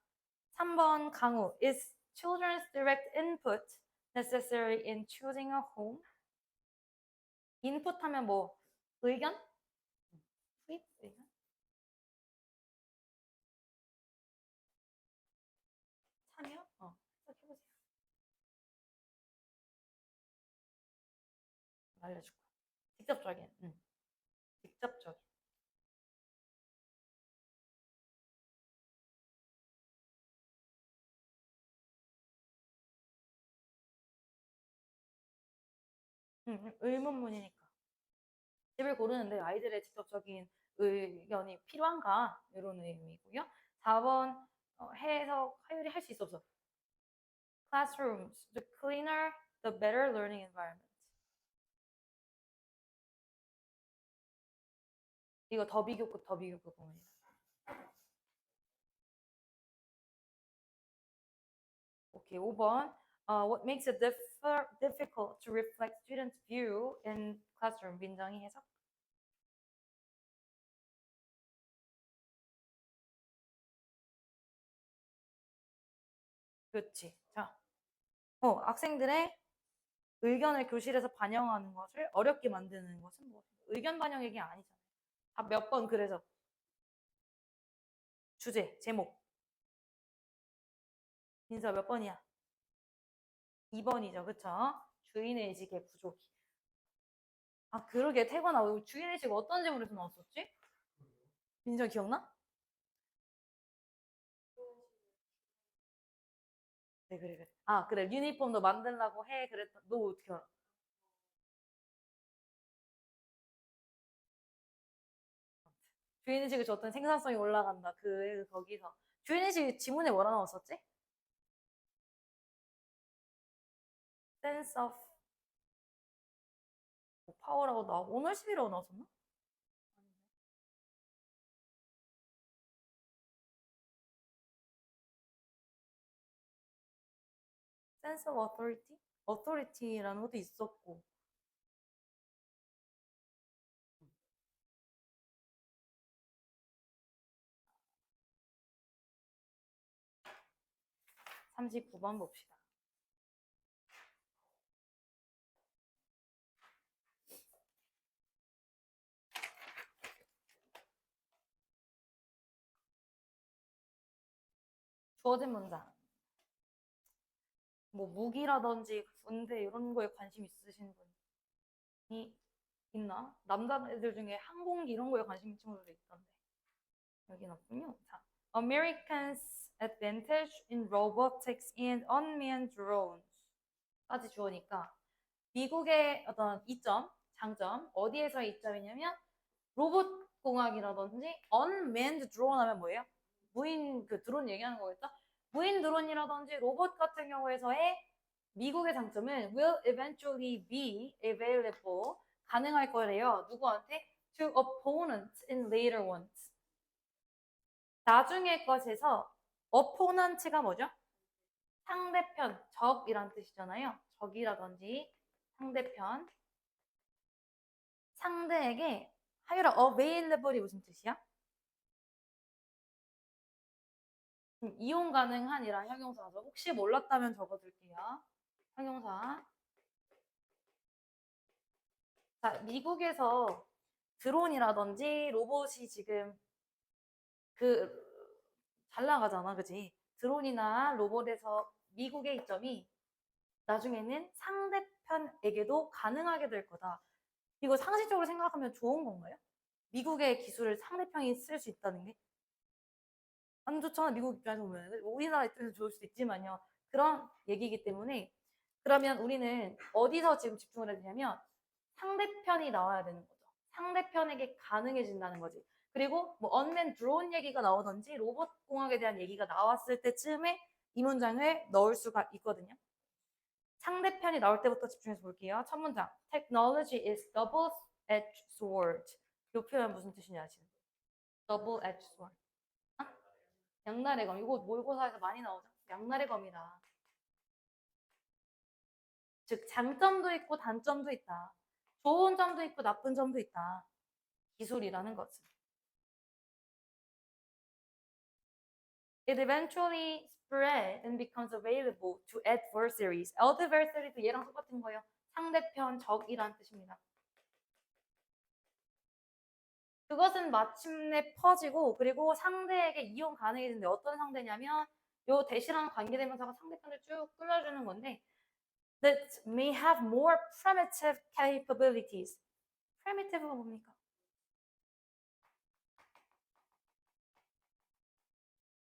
3번 강우. Is children's direct input necessary in choosing a home? 인풋 하면 뭐 의견? 투입? 의견? 참여? 해석해보세요. 알려줄 거야. 직접적인. 직접적인. 의문문이니까. 집을 고르는데 아이들의 직접적인 의견이 필요한가? 이런 의미고요. 4번 해석 하율이 할 수 있어 없어? Classrooms, the cleaner, the better learning environment. 이거 더 비교급 부분이다. 오케이, 5번. What makes it difficult to reflect students' view in classroom? 민정이 해석. 그렇지. 자, 학생들의 의견을 교실에서 반영하는 것을 어렵게 만드는 것은 뭐 의견 반영 얘기 아니잖아요. 몇 번 그래서 주제, 제목. 민서 몇 번이야? 2번이죠. 그쵸? 주인의식의 부족이. 그러게 태관아 주인의식 어떤 제목에서 나왔었지? 민서 기억나? 네, 그래. 그래. 유니폼도 만들라고 해. 그랬던, 너 어떻게 알아? 주인의식을 줬더니 생산성이 올라간다. 거기서. 주인의식 지문에 뭐라 나왔었지? sense of power라고 나오고, 오너십이라고 나왔었나? sense of authority? authority라는 것도 있었고. 39번 봅시다. 주어진 문장. 뭐 무기라든지 군대 이런 거에 관심 있으신 분이 있나? 남자애들 중에 항공기 이런 거에 관심 있는 친구들도 있던데. 여긴 없군요. 자, Americans' advantage in robotics and unmanned drones 까지 주어니까 미국의 어떤 이점, 장점 어디에서의 이점이냐면 로봇 공학이라든지 unmanned drone 하면 뭐예요? 무인 그 드론 얘기하는 거겠죠? 무인 드론이라든지 로봇 같은 경우에서의 미국의 장점은 will eventually be available 가능할 거래요. 누구한테? To opponents in later ones. 나중의 것에서 opponent가 뭐죠? 상대편, 적이란 뜻이잖아요. 적이라든지 상대편, 상대에게 하유라 available이 무슨 뜻이야? 이용 가능한이란 형용사죠. 혹시 몰랐다면 적어둘게요. 형용사. 자, 미국에서 드론이라든지 로봇이 지금 잘 나가잖아, 그지? 드론이나 로봇에서 미국의 이점이 나중에는 상대편에게도 가능하게 될 거다. 이거 상식적으로 생각하면 좋은 건가요? 미국의 기술을 상대편이 쓸 수 있다는 게? 안 좋잖아, 미국 입장에서 보면. 우리나라 입장에서 좋을 수도 있지만요. 그런 얘기이기 때문에 그러면 우리는 어디서 지금 집중을 해야 되냐면 상대편이 나와야 되는 거죠. 상대편에게 가능해진다는 거지. 그리고 뭐 언맨 드론 얘기가 나오든지 로봇 공학에 대한 얘기가 나왔을 때쯤에 이 문장을 넣을 수가 있거든요. 상대편이 나올 때부터 집중해서 볼게요. 첫 문장. Technology is double-edged sword. 이 표현 무슨 뜻인지 아시나요? double-edged sword. 아? 양날의 검. 이거 모의고사에서 많이 나오죠? 양날의 검이다. 즉 장점도 있고 단점도 있다. 좋은 점도 있고 나쁜 점도 있다. 기술이라는 것은. It eventually spread and becomes available to adversaries. adversary도 얘랑 똑같은 거예요. 상대편, 적이란 뜻입니다. 그것은 마침내 퍼지고 그리고 상대에게 이용 가능해지는데 어떤 상대냐면 요 대시라는 관계대명사가 상대편을 쭉 끌어주는 건데 that may have more primitive capabilities. primitive가 뭡니까?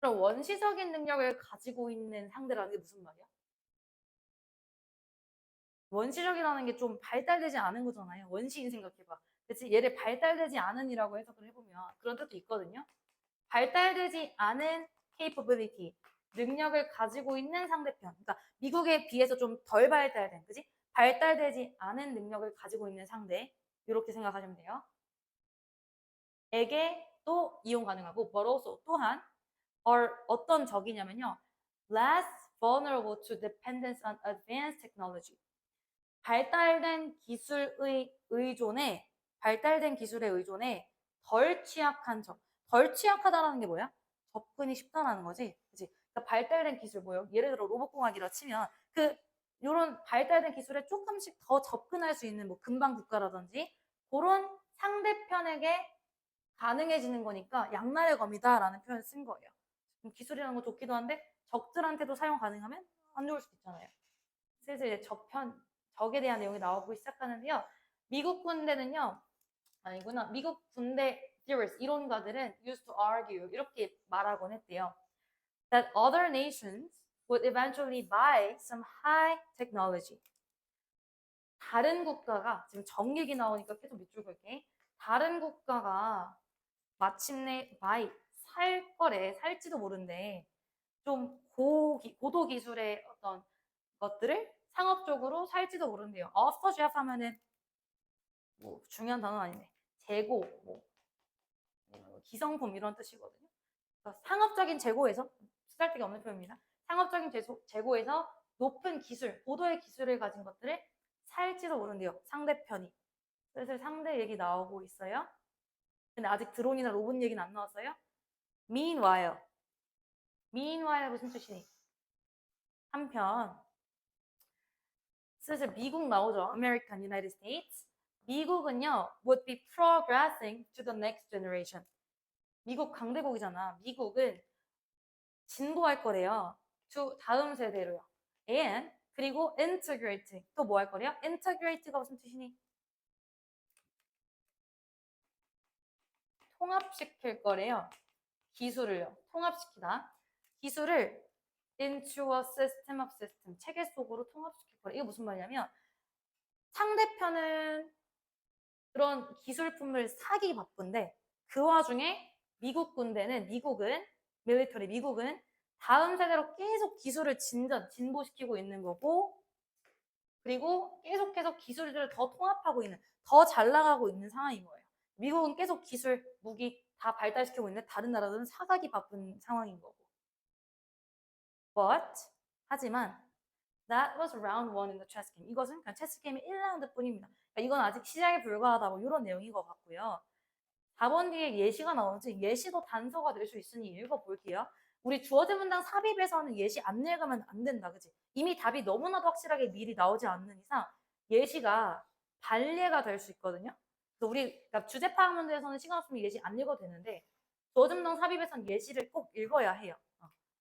그럼 원시적인 능력을 가지고 있는 상대라는 게 무슨 말이야? 원시적이라는 게 좀 발달되지 않은 거잖아요. 원시인 생각해봐. 그치? 얘를 발달되지 않은이라고 해석을 해보면 그런 뜻도 있거든요. 발달되지 않은 capability, 능력을 가지고 있는 상대편. 그러니까 미국에 비해서 좀 덜 발달된, 그지? 발달되지 않은 능력을 가지고 있는 상대. 이렇게 생각하시면 돼요. 에게 또 이용 가능하고, but also 또한 어떤 적이냐면요. less vulnerable to dependence on advanced technology. 발달된 기술의 의존에 덜 취약한 적. 덜 취약하다라는 게 뭐야? 접근이 쉽다라는 거지. 그치? 그러니까 발달된 기술 뭐예요? 예를 들어 로봇공학이라 치면 요런 발달된 기술에 조금씩 더 접근할 수 있는 뭐 근방 국가라든지 그런 상대편에게 가능해지는 거니까 양날의 검이다라는 표현을 쓴 거예요. 기술이라는 거 좋기도 한데 적들한테도 사용 가능하면 안 좋을 수도 있잖아요. 슬슬 이제 적에 대한 내용이 나오기 시작하는데요. 미국 군대는요, 아니구나. 미국 군대 theorists, 이론가들은 used to argue 이렇게 말하곤 했대요. That other nations would eventually buy some high technology. 다른 국가가 지금 정 얘기 나오니까 계속 밑줄 걸게. 다른 국가가 마침내 buy 살지도 모른대. 좀 고도 기술의 어떤 것들을 상업적으로 살지도 모른대요. off-the-shelf 하면은 뭐 중요한 단어는 아닌데 재고, 뭐 기성품 이런 뜻이거든요. 그러니까 상업적인 재고에서 쓰잘데기 없는 표현입니다. 상업적인 재고에서 높은 기술, 고도의 기술을 가진 것들을 살지도 모른대요. 상대편이. 슬슬 상대 얘기 나오고 있어요. 근데 아직 드론이나 로봇 얘기는 안 나왔어요. Meanwhile 무슨 뜻이니? 한편 슬슬 미국 나오죠. American United States. 미국은요 would be progressing to the next generation. 미국 강대국이잖아. 미국은 진보할 거래요. 다음 세대로요. And 그리고 integrate. 또 뭐 할 거래요? integrate가 무슨 뜻이니? 통합시킬 거래요. 기술을요. 통합시키다. 기술을 into a system of system. 체계 속으로 통합시킬 거래요. 이게 무슨 말이냐면 상대편은 그런 기술품을 사기 바쁜데 그 와중에 미국은 밀리터리 미국은 다음 세대로 계속 기술을 진보시키고 있는 거고 그리고 계속해서 기술들을 더 통합하고 있는 더 잘 나가고 있는 상황인 거예요. 미국은 계속 기술, 무기 다 발달시키고 있는데 다른 나라들은 사가기 바쁜 상황인 거고. But 하지만 that was round one in the chess game. 이것은 그냥 체스 게임의 1라운드 뿐입니다. 그러니까 이건 아직 시작에 불과하다 뭐 이런 내용인 것 같고요. 4번 뒤에 예시가 나오는지 예시도 단서가 될 수 있으니 읽어볼게요. 우리 주어진 문장 삽입에서는 예시 안 읽으면 안 된다. 그치? 이미 답이 너무나도 확실하게 미리 나오지 않는 이상 예시가 발례가 될 수 있거든요. 그래서 우리 그러니까 주제 파악 문제에서는 시간 없으면 예시 안 읽어도 되는데 주어진 문장 삽입에서는 예시를 꼭 읽어야 해요.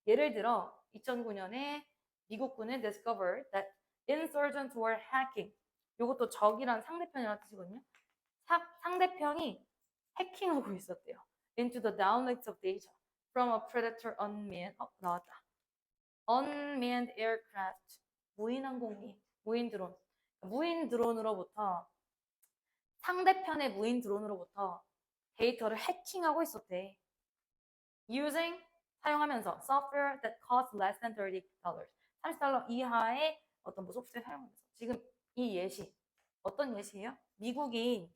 예를 들어 2009년에 미국군은 discovered that insurgents were hacking. 이것도 적이란 상대편이라는 뜻이거든요. 상대편이 해킹하고 있었대요. into the downloads of data from a predator unmanned 나왔다. unmanned aircraft 무인항공기, 무인 드론. 무인 드론으로부터 상대편의 무인 드론으로부터 데이터를 해킹하고 있었대. using 사용하면서 software that costs less than $30. $30 이하의 어떤 뭐 소프트웨어 사용하면서. 지금 이 예시 어떤 예시예요? 미국이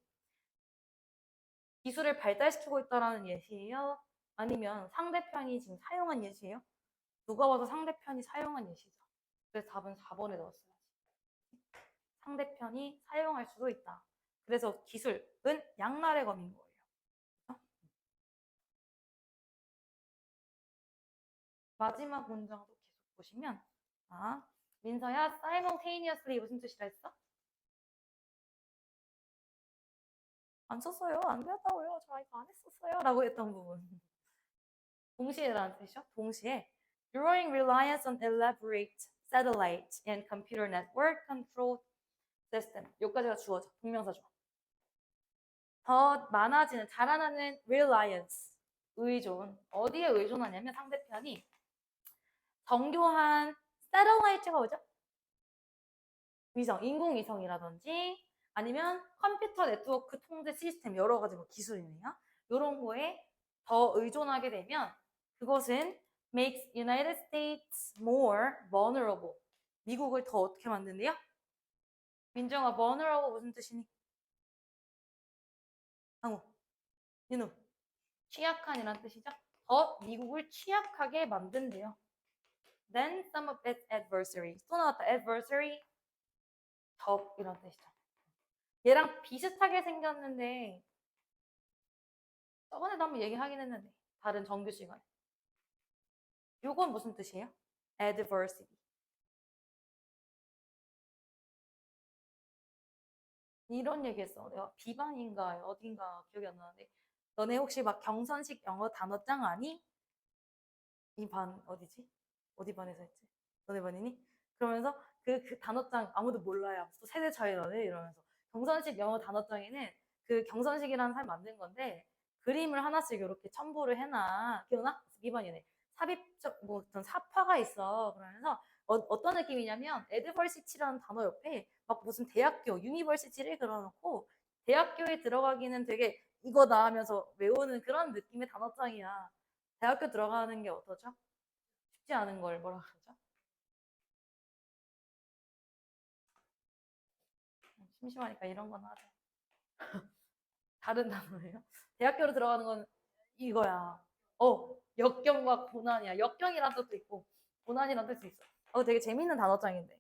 기술을 발달시키고 있다는 예시예요? 아니면 상대편이 지금 사용한 예시예요? 누가 봐도 상대편이 사용한 예시죠. 그래서 답은 4번에 넣었어야지. 상대편이 사용할 수도 있다. 그래서 기술은 양날의 검인 거예요. 마지막 문장도 계속 보시면 민서야 simultaneously 무슨 뜻이라 했어? 안 썼어요. 안 되었다고요. 저 이거 안 했었어요. 라고 했던 부분. 동시에라는 뜻이죠. 동시에 growing reliance on elaborate satellite and computer network control system. 여기까지가 주어져. 동명사죠. 더 많아지는, 자라나는 reliance, 의존. 어디에 의존하냐면 상대편이 정교한 satellite가 뭐죠? 위성, 인공위성이라든지 아니면 컴퓨터 네트워크 통제 시스템 여러 가지 뭐 기술이네요. 이런 거에 더 의존하게 되면 그것은 makes United States more vulnerable. 미국을 더 어떻게 만든대요? 민정아, vulnerable 무슨 뜻이니? 항우, 윤우, 취약한이란 뜻이죠? 더 미국을 취약하게 만든대요. Then some of its adversaries. 또 나왔다. adversary, 적이란 뜻이죠. 얘랑 비슷하게 생겼는데 저번에도 한번 얘기하긴 했는데 다른 정규 시간에. 요건 무슨 뜻이에요? adversity. 이런 얘기했어. 내가 비반인가 어딘가 기억이 안 나는데 너네 혹시 막 경선식 영어 단어장 아니? 이 반 어디지? 어디 반에서 했지? 너네 반이니? 그러면서 그 단어장 아무도 몰라요. 또 세대 차이 나네 이러면서 경선식 영어 단어장에는 그 경선식이라는 사람이 만든 건데 그림을 하나씩 이렇게 첨부를 해놔. 기억나? 비반이네. 삽입적 뭐 어떤 사파가 있어. 그러면서 어떤 느낌이냐면 에드벌시티라는 단어 옆에 막 무슨 대학교, 유니버시티를 그려놓고 대학교에 들어가기는 되게 이거다 하면서 외우는 그런 느낌의 단어장이야. 대학교 들어가는 게 어떠죠? 쉽지 않은 걸 뭐라 그러죠? 심심하니까 이런 건 하자. 다른 단어예요? 대학교로 들어가는 건 이거야. 역경과 고난이야. 역경이란 뜻도 있고 고난이란 뜻도 있어. 되게 재밌는 단어장인데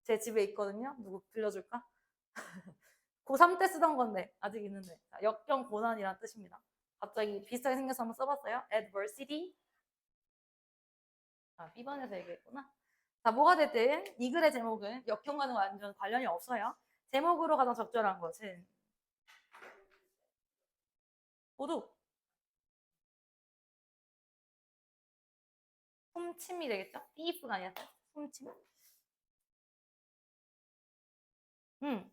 제 집에 있거든요. 누구 빌려줄까? 고3 때 쓰던 건데 아직 있는데 역경 고난이란 뜻입니다. 갑자기 비슷하게 생겨서 한번 써봤어요. adversity. B번에서 얘기했구나. 자, 뭐가 됐든 이 글의 제목은 역형과는 완전 관련이 없어요. 제목으로 가장 적절한 것은 도둑, 훔침이 되겠죠? thief가 아니라 훔침. 응,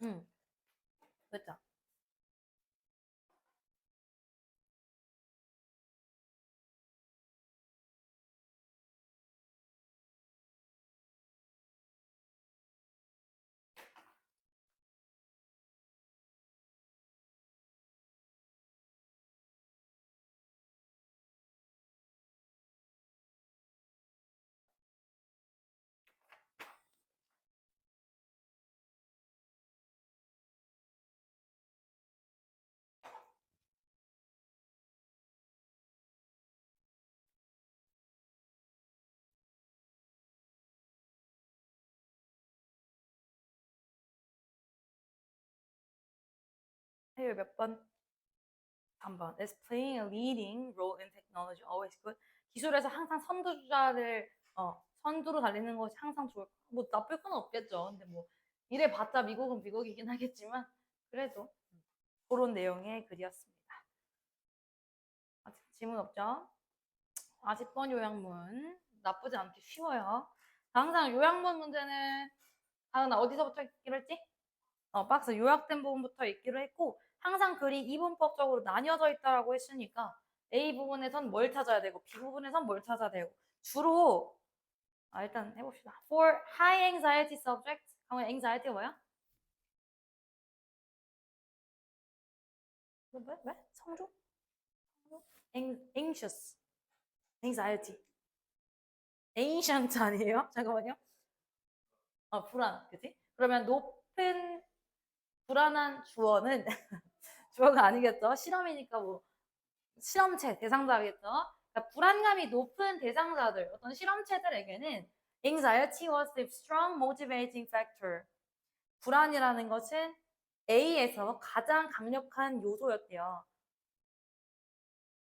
응, 됐죠? 해요 몇 번? 3번. Is playing a leading role in technology always good? 기술에서 항상 선두주자를 선두로 달리는 것이 항상 좋을 뭐 나쁠 건 없겠죠. 근데 뭐 이래 봤자 미국은 미국이긴 하겠지만 그래도 그런 내용의 글이었습니다. 아직 질문 없죠? 40번 요약문 나쁘지 않게 쉬워요. 항상 요약문 문제는 나 어디서부터 읽기로 했지? 박스 요약된 부분부터 읽기로 했고 항상 글이 이분법적으로 나뉘어져 있다라고 했으니까 A 부분에선 뭘 찾아야 되고 B 부분에선 뭘 찾아야 되고 주로 일단 해봅시다. For high anxiety subjects 강의 anxiety가 뭐야? 왜? 성조? anxious, anxiety, ancient 아니에요? 잠깐만요. 불안, 그치? 그러면 높은 불안한 주어는 주어가 아니겠죠? 실험이니까 뭐 실험체 대상자겠죠? 그러니까 불안감이 높은 대상자들, 어떤 실험체들에게는 anxiety was the strong motivating factor. 불안이라는 것은 A에서 가장 강력한 요소였대요.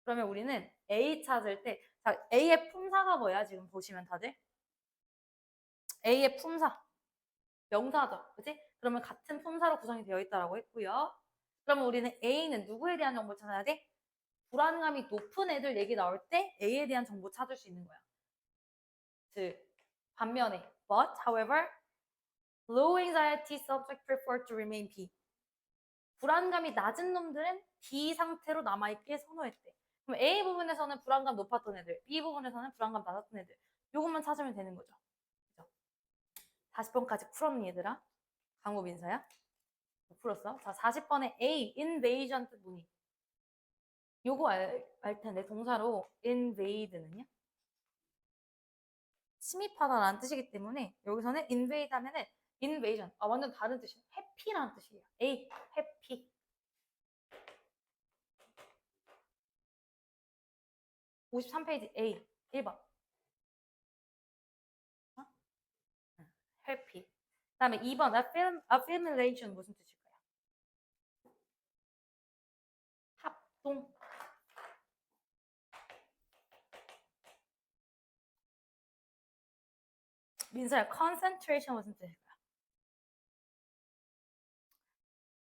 그러면 우리는 A 찾을 때, 자, A의 품사가 뭐야? 지금 보시면 다들? A의 품사, 명사죠. 그치? 그러면 같은 품사로 구성이 되어 있다고 했고요. 그러면 우리는 A는 누구에 대한 정보를 찾아야 돼? 불안감이 높은 애들 얘기 나올 때 A에 대한 정보 찾을 수 있는 거야. 즉, 반면에, but, however, low anxiety subject prefer to remain B. 불안감이 낮은 놈들은 B 상태로 남아있길 선호했대. 그럼 A 부분에서는 불안감 높았던 애들, B 부분에서는 불안감 낮았던 애들. 요것만 찾으면 되는 거죠. 그죠? 40번까지 풀었니, 얘들아? 강호 민서야? 못 풀었어? 자, 40번에 A, invasion 뜻 뭐니? 요거 알 텐데, 동사로 invade는요? 침입하다라는 뜻이기 때문에 여기서는 invade 하면은 invasion, 완전 다른 뜻이에요. 해피라는 뜻이에요. A, 해피. 53페이지 A, 1번. 해피. 그 다음에 2번, affirmation 무슨 뜻일까요? 합동. 민서야, concentration 무슨 뜻일까요?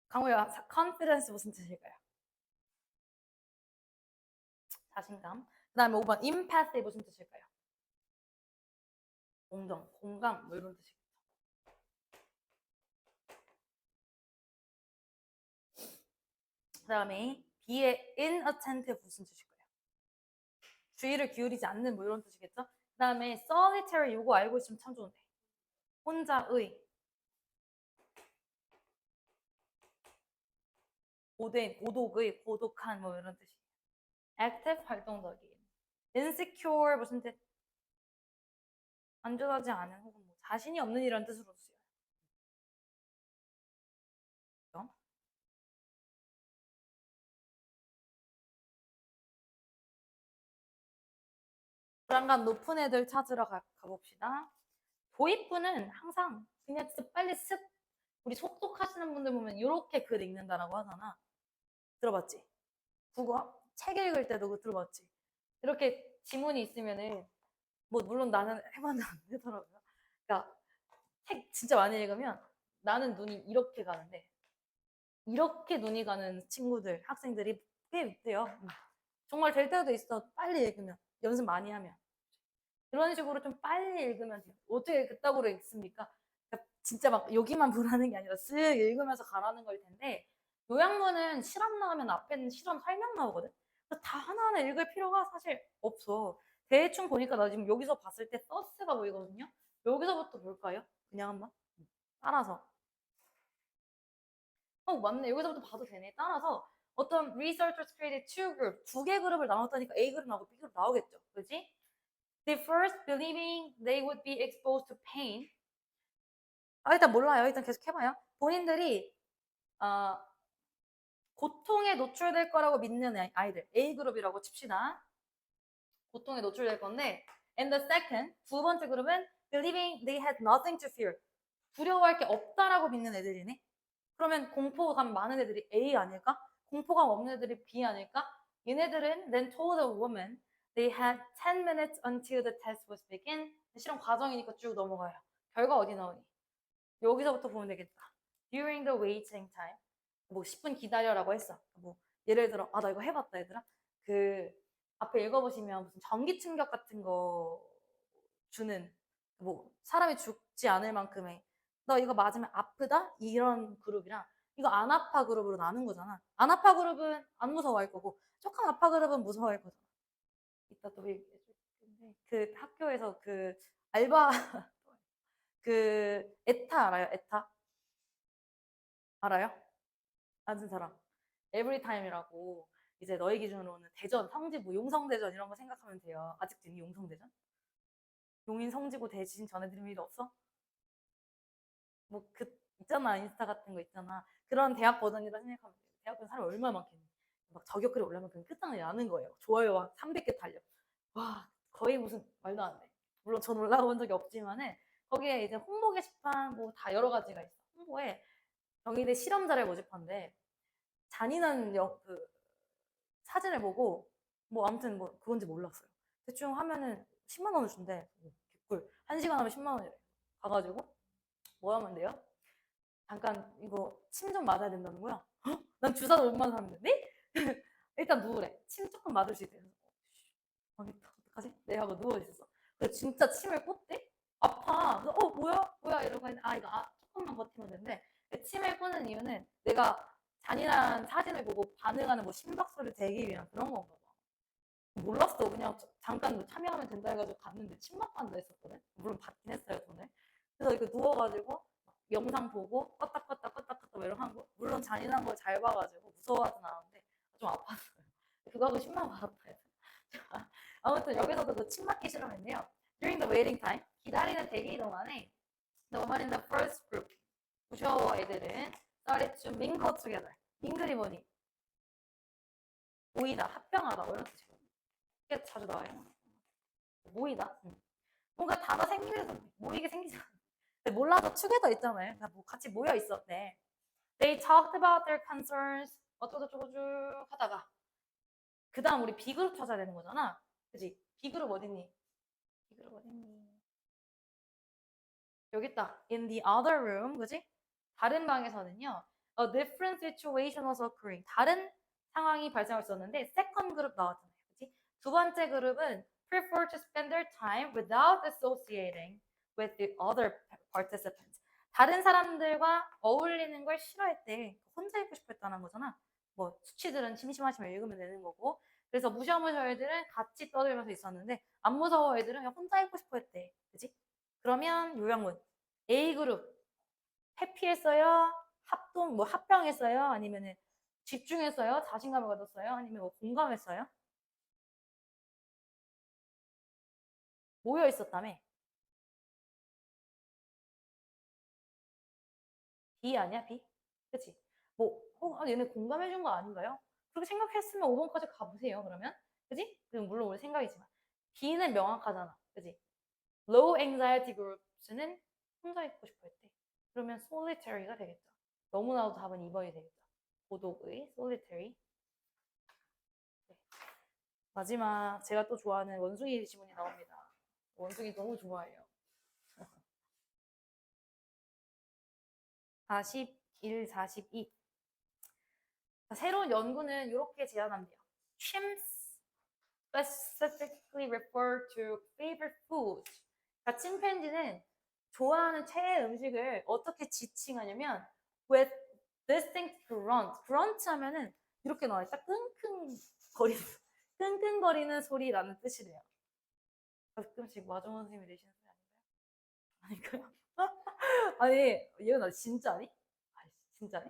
강우야, confidence 무슨 뜻일까요? 자신감. 그 다음에 5번, empathy 무슨 뜻일까요? 공정, 공감, 뭐 이런 뜻이겠죠. 그 다음에 B의 inattentive 무슨 뜻일까요? 주의를 기울이지 않는 뭐 이런 뜻이겠죠. 그 다음에 solitary 이거 알고 있으면 참 좋은데 혼자의, 고독의, 고독한 뭐 이런 뜻이에요. active 활동적인. insecure 무슨 뜻? 안전하지 않은 혹은 뭐 자신이 없는 이런 뜻으로 쓰여요. 불안감 높은 애들 찾으러 가봅시다. 도입부는 항상 그냥 진짜 빨리 우리 속독하시는 분들 보면 이렇게 글 읽는다라고 하잖아. 들어봤지? 국어 책 읽을 때도 들어봤지? 이렇게 지문이 있으면은 뭐 물론 나는 해봤는데 안 되더라고요. 그러니까 책 진짜 많이 읽으면 나는 눈이 이렇게 가는데 이렇게 눈이 가는 친구들, 학생들이 꽤 있대요. 정말 될 때도 있어. 빨리 읽으면. 연습 많이 하면. 이런 식으로 좀 빨리 읽으면 돼요. 어떻게 그따구로 읽습니까? 그러니까 진짜 막 여기만 보라는 게 아니라 쓱 읽으면서 가라는 걸 텐데 요양문은 실험 나오면 앞에는 실험 설명 나오거든. 그래서 다 하나하나 읽을 필요가 사실 없어. 대충 보니까 나 지금 여기서 봤을 때 서스가 보이거든요. 여기서부터 볼까요? 그냥 한번 따라서. 맞네. 여기서부터 봐도 되네. 따라서 어떤 researchers created two groups, 두 개 그룹을 나눴다니까 A 그룹 나오고 B 그룹 나오겠죠. 그지? They first believing they would be exposed to pain. 일단 몰라요. 일단 계속 해봐요. 본인들이 고통에 노출될 거라고 믿는 아이들. A 그룹이라고 칩시다. 고통에 노출될 건데 and the second, 두 번째 그룹은 believing they had nothing to fear. 두려워할 게 없다라고 믿는 애들이네. 그러면 공포감 많은 애들이 A 아닐까? 공포감 없는 애들이 B 아닐까? 얘네들은 then told the woman they had 10 minutes until the test was begin. 실험 과정이니까 쭉 넘어가요. 결과 어디 나오니? 여기서부터 보면 되겠다. During the waiting time. 뭐 10분 기다려라고 했어. 뭐 예를 들어 나 이거 해봤다 얘들아. 그 앞에 읽어보시면 무슨 전기 충격 같은 거 주는 뭐 사람이 죽지 않을 만큼의 너 이거 맞으면 아프다? 이런 그룹이랑 이거 안 아파 그룹으로 나눈 거잖아. 안 아파 그룹은 안 무서워할 거고 조금 아파 그룹은 무서워할 거잖아. 이따 또 얘기해 줄 텐데 그 학교에서 그 알바 그 에타 알아요? 에타? 알아요? 아는 사람. 에브리타임이라고 이제 너희 기준으로는 대전, 성지부, 용성대전 이런 거 생각하면 돼요. 아직도 있니 용성대전? 용인 성지고 대진 전해드린 일 없어? 뭐 그 있잖아 인스타 같은 거 있잖아. 그런 대학 버전이라 생각하면 돼요. 대학교는 사람이 얼마나 많겠니? 막 저격글이 올라오면 그냥 끝장이 나는 거예요. 좋아요가 300개 달려. 와 거의 무슨 말도 안 돼. 물론 전 올라가본 적이 없지만은 거기에 이제 홍보 게시판 뭐 다 여러 가지가 있어. 홍보에 경희대 실험자를 모집한대. 잔인한 그 사진을 보고 뭐 아무튼 뭐 그건지 몰랐어요. 대충 하면은 10만 원을 준대. 개꿀. 1시간 하면 10만 원이래. 가가지고 뭐 하면 돼요? 잠깐 이거 침 좀 맞아야 된다는 거야. 헉? 난 주사도 못 맞는 사람인데? 네? 일단 누우래. 침 조금 맞을 수 있대. 망했다. 어떡하지? 네 하고 누워 있었어. 근데 진짜 침을 꽂대? 아파. 그래서 뭐야? 뭐야? 이러고 했는데 이거 조금만 버티면 되는데 침을 꽂는 이유는 내가 잔인한 사진을 보고 반응하는 뭐 심박수를 재기 위한 그런 건가 봐. 몰랐어. 그냥 잠깐 뭐 참여하면 된다 해가지고 갔는데 침막 간다 했었거든. 물론 받긴 했어요 돈을. 그래서 이렇게 누워가지고 영상 보고 껐다 이런 한 거. 물론 잔인한 걸 잘 봐가지고 무서워하진 않았는데 좀 아팠어요. 그거 하고 10만 원 받았다 해서. 아무튼 여기서도 그 침 맞기 실험했네요. During the waiting time, 기다리는 대기 동안에 the woman in the first group, 무서워 애들은 started to mingle together. 밍글이 뭐니? 모이다, 합병하다 뭐 이런 뜻이에요. 꽤 자주 나와요. 모이다. 뭔가 단어 생기면서 모이게 생기잖아. 몰라도 together 있잖아요. 뭐 같이 모여 있었대. They talked about their concerns. 어쩌고저쩌고 쭉 하다가 그 다음 우리 B그룹 찾아야 되는 거잖아. 그지? B그룹 어딨니? B그룹 어딨니? 여기 있다. In the other room. 그지? 다른 방에서는요. A different situation was occurring. 다른 상황이 발생할 수 있었는데 second 그룹 나왔잖아요. 그지? 두 번째 그룹은 prefer to spend their time without associating with the other participants. 다른 사람들과 어울리는 걸 싫어했대. 혼자 있고 싶어 했다는 거잖아. 뭐 수치들은 심심하시면 읽으면 되는 거고. 그래서 무시무시한 애들은 같이 떠들면서 있었는데 안 무서워 애들은 그냥 혼자 있고 싶어 했대. 그지? 그러면 요양문 A그룹 해피했어요? 합동 뭐 합병했어요? 아니면은 집중했어요? 자신감을 얻었어요? 아니면 뭐 공감했어요? 모여 있었다며. B 아니야? B? 그치? 뭐 얘네 공감해 준 거 아닌가요? 그렇게 생각했으면 5번까지 가보세요 그러면. 그지? 그럼 물론 우리 생각이지만 B는 명확하잖아. 그지? Low anxiety groups는 혼자 있고 싶어 했대. 그러면 solitary가 되겠죠. 너무나도 답은 2번이 되겠죠. 고독의 solitary. 네. 마지막 제가 또 좋아하는 원숭이 지문이 나옵니다. 원숭이 너무 좋아해요. 41, 42. 새로운 연구는 이렇게 제안한대요. Chimps specifically refer to favorite foods. 그러니까 침팬지는 좋아하는 최애 음식을 어떻게 지칭하냐면 with distinct grunt. grunt 하면은 이렇게 나와 있다. 끙끙거리는 소리라는 뜻이래요. 가끔씩 마정원 선생님이 내시는 소리 아닌가요? 아닐까요? 아니, 예은아, 진짜니? 아니, 진짜니?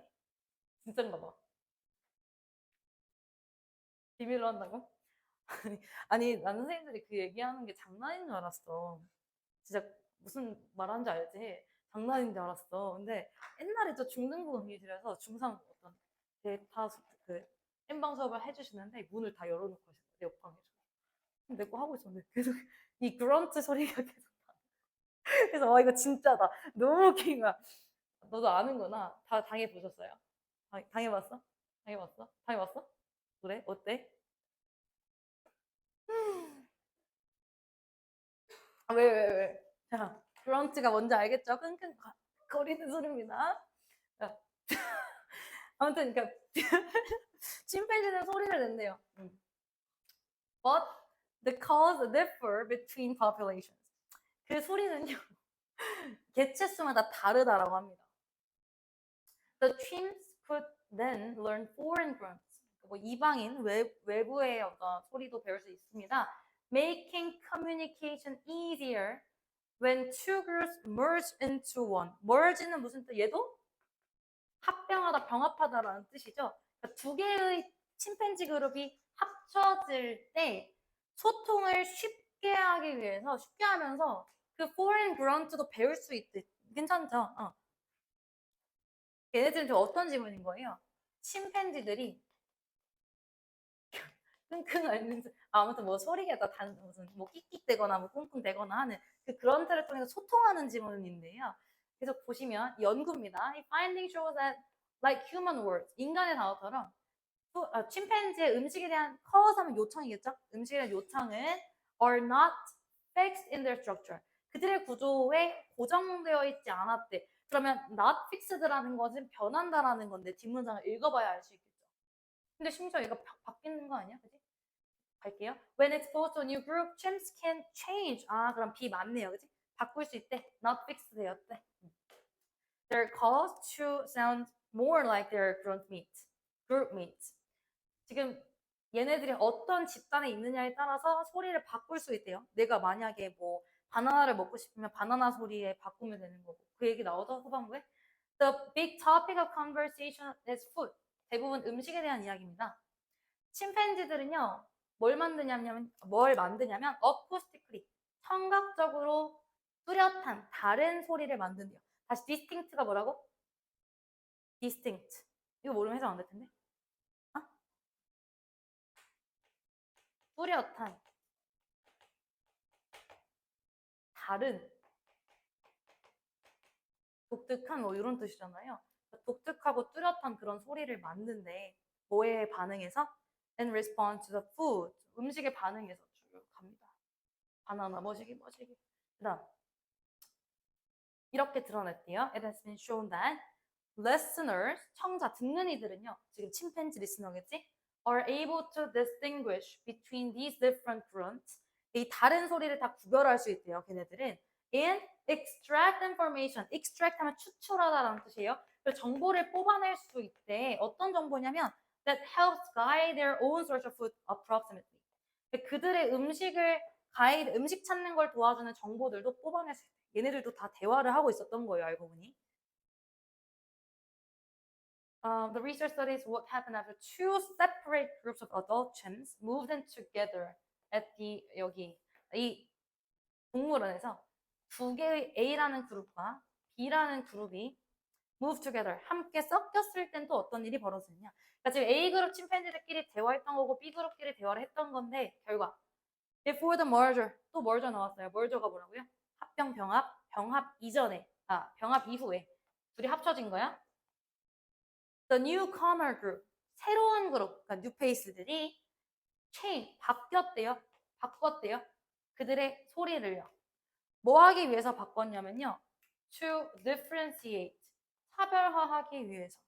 진짠가 봐. 비밀로 한다고? 아니, 나는 선생님들이 그 얘기하는 게 장난인 줄 알았어. 진짜 무슨 말하는지 알지? 장난인 줄 알았어. 근데 옛날에 저 중등부 강의실에서 중3 어떤 데이터 그 N방 수업을 해주시는데 문을 다 열어놓고 있었어. 내 옆방에서. 내 거 하고 있었는데 계속 이 그런트 소리가 계속 나. 그래서 와 이거 진짜다. 너무 웃긴 거야. 너도 아는구나. 다 당해보셨어요? 당해봤어? 당해봤어? 당해봤어? 그래? 어때? 아, 왜? 자, 그런트가 뭔지 알겠죠? 끙끙 거리는 소리입니다. 자, 아무튼 그러니까 침팬지는 소리를 낸대요. But the calls differ between populations. 그 소리는요 개체 수마다 다르다라고 합니다. The chimps could then learn foreign grunts. 뭐 이방인 외부의 어떤 소리도 배울 수 있습니다. Making communication easier when two groups merge into one. merge는 무슨 뜻? 얘도 합병하다, 병합하다라는 뜻이죠. 그러니까 두 개의 침팬지 그룹이 합쳐질 때 소통을 쉽게 하기 위해서 쉽게 하면서 그 foreign grunt도 배울 수 있대. 괜찮죠? 얘네들은 좀 어떤 지문인 거예요? 침팬지들이 끙끙 앓는 아무튼 뭐 소리가 다 무슨 뭐 끽끽대거나 뭐 꿍꿍대거나 하는 그 그런트를 통해서 소통하는 지문인데요. 그래서 보시면 연구입니다. 이 finding shows that like human words 인간의 단어처럼 침팬지의 음식에 대한 cause 하면 요청이겠죠? 음식에 대한 요청은 are not fixed in their structure. 그들의 구조에 고정되어 있지 않았대. 그러면 not fixed라는 것은 변한다라는 건데 뒷문장을 읽어봐야 알 수 있겠죠. 근데 심지어 이거 바뀌는 거 아니야? 그지? 갈게요. When exposed to a new group, chimps can change. 아, 그럼 B 맞네요. 그지? 바꿀 수 있대. Not fixed 되었대. They're caused to sound more like their group mates. 지금 얘네들이 어떤 집단에 있느냐에 따라서 소리를 바꿀 수 있대요. 내가 만약에 뭐 바나나를 먹고 싶으면 바나나 소리에 바꾸면 되는 거고. 그 얘기 나오죠? 후반부에. The big topic of conversation is food. 대부분 음식에 대한 이야기입니다. 침팬지들은요. 뭘 만드냐면 acoustically 청각적으로 뚜렷한 다른 소리를 만든대요. 다시 distinct가 뭐라고? distinct. 이거 모르면 해석 안 될 텐데. 뚜렷한 다른 독특한 뭐 이런 뜻이잖아요. 독특하고 뚜렷한 그런 소리를 만든데 뭐에 반응해서? In response to the food. 음식에 반응해서 쭉 갑니다. 바나나 머시기. 그다음 이렇게 드러냈대요. It has been shown that listeners, 청자, 듣는 이들은요. 지금 침팬지 리스너겠지? Are able to distinguish between these different grunts. 이 다른 소리를 다 구별할 수 있대요. 걔네들은. And extract information. extract 하면 추출하다라는 뜻이에요. 정보를 뽑아낼 수 있대. 어떤 정보냐면 that helps guide their own source of food approximately. 그들의 음식 찾는 걸 도와주는 정보들도 뽑아낼 수 있대. 얘네들도 다 대화를 하고 있었던 거예요. 알고 보니. The research studies what happened after two separate groups of adult chimps moved in together at the 여기 이 동물원에서 두 개의 A라는 그룹과 B라는 그룹이 move together 함께 섞였을 땐 또 어떤 일이 벌어지느냐. 그러니까 지금 A 그룹 침팬지들끼리 대화했던 거고 B 그룹끼리 대화를 했던 건데 결과 before the merger 또 merger 나왔어요. merger가 뭐라고요? 합병 병합 이전에 병합 이후에 둘이 합쳐진 거야. The newcomer group, 새로운 그룹, 그러니까 뉴페이스들이 바꿨대요. 그들의 소리를요. 뭐 하기 위해서 바꿨냐면요. To differentiate. 차별화하기 위해서.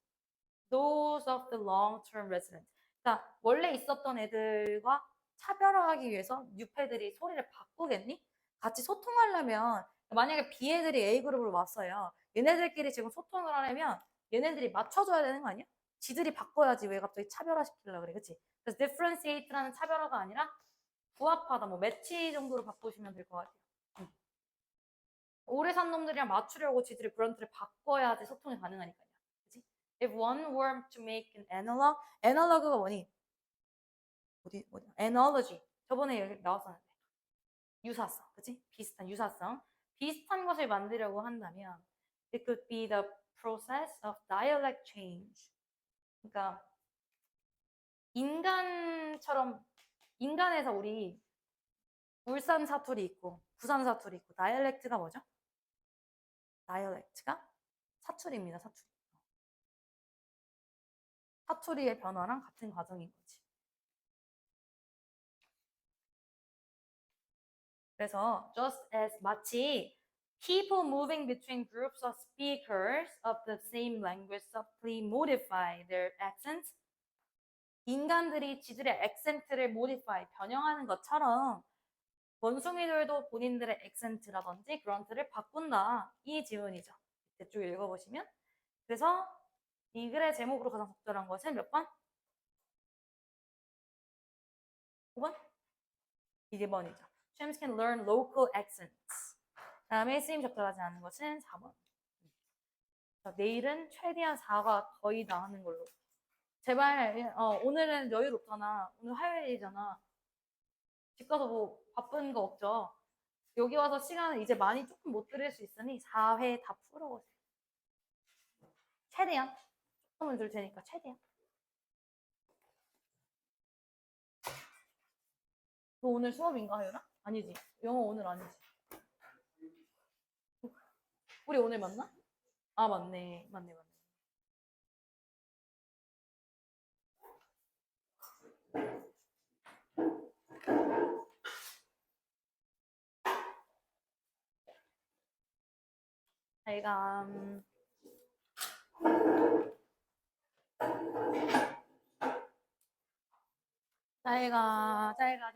Those of the long-term residents. 그러니까 원래 있었던 애들과 차별화하기 위해서 뉴패들이 소리를 바꾸겠니? 같이 소통하려면 만약에 B 애들이 A 그룹으로 왔어요. 얘네들끼리 지금 소통을 하려면 얘네들이 맞춰줘야 되는 거 아니야? 지들이 바꿔야지 왜 갑자기 차별화시키려고 그래, 그치? 그래서 differentiate라는 차별화가 아니라 부합하다, 뭐 매치 정도로 바꾸시면 될 것 같아요. 오래 산 놈들이랑 맞추려고 지들이 브런트를 바꿔야지 소통이 가능하니까요. 그치? If one were to make an analog, analog가 뭐니? 어디? analogy. 저번에 여기 나왔었는데. 유사성, 그치? 비슷한 유사성. 비슷한 것을 만들려고 한다면 it could be the process of dialect change. 그러니까 인간에서 우리 울산 사투리 있고 부산 사투리 있고 다이얼렉트가 뭐죠? 다이얼렉트가 사투리입니다. 사투리. 사투리의 변화랑 같은 과정인 거지. 그래서 just as 마치 people moving between groups of speakers of the same language subtly modify their accents. 인간들이 지들의 액센트를 modify, 변형하는 것처럼 원숭이들도 본인들의 액센트라든지 그런트를 바꾼다. 이 지문이죠. 이쪽에 읽어보시면. 그래서 이 글의 제목으로 가장 적절한 것은 몇 번? 5번? 2번이죠. James can learn local accents. 다음에 쓰임 적절하지 않은 것은 4번. 자, 내일은 최대한 4가 거의 다 하는 걸로. 제발 오늘은 여유롭잖아. 오늘 화요일이잖아. 집 가서 뭐 바쁜 거 없죠. 여기 와서 시간을 이제 많이 조금 못 들을 수 있으니 4회 다 풀어보세요. 최대한. 조금은 들 테니까 최대한. 너 오늘 수업인가, 하연아? 아니지. 영어 오늘 아니지. 우리 오늘 만나? 아, 맞네. 맞네. 잘가. 잘가.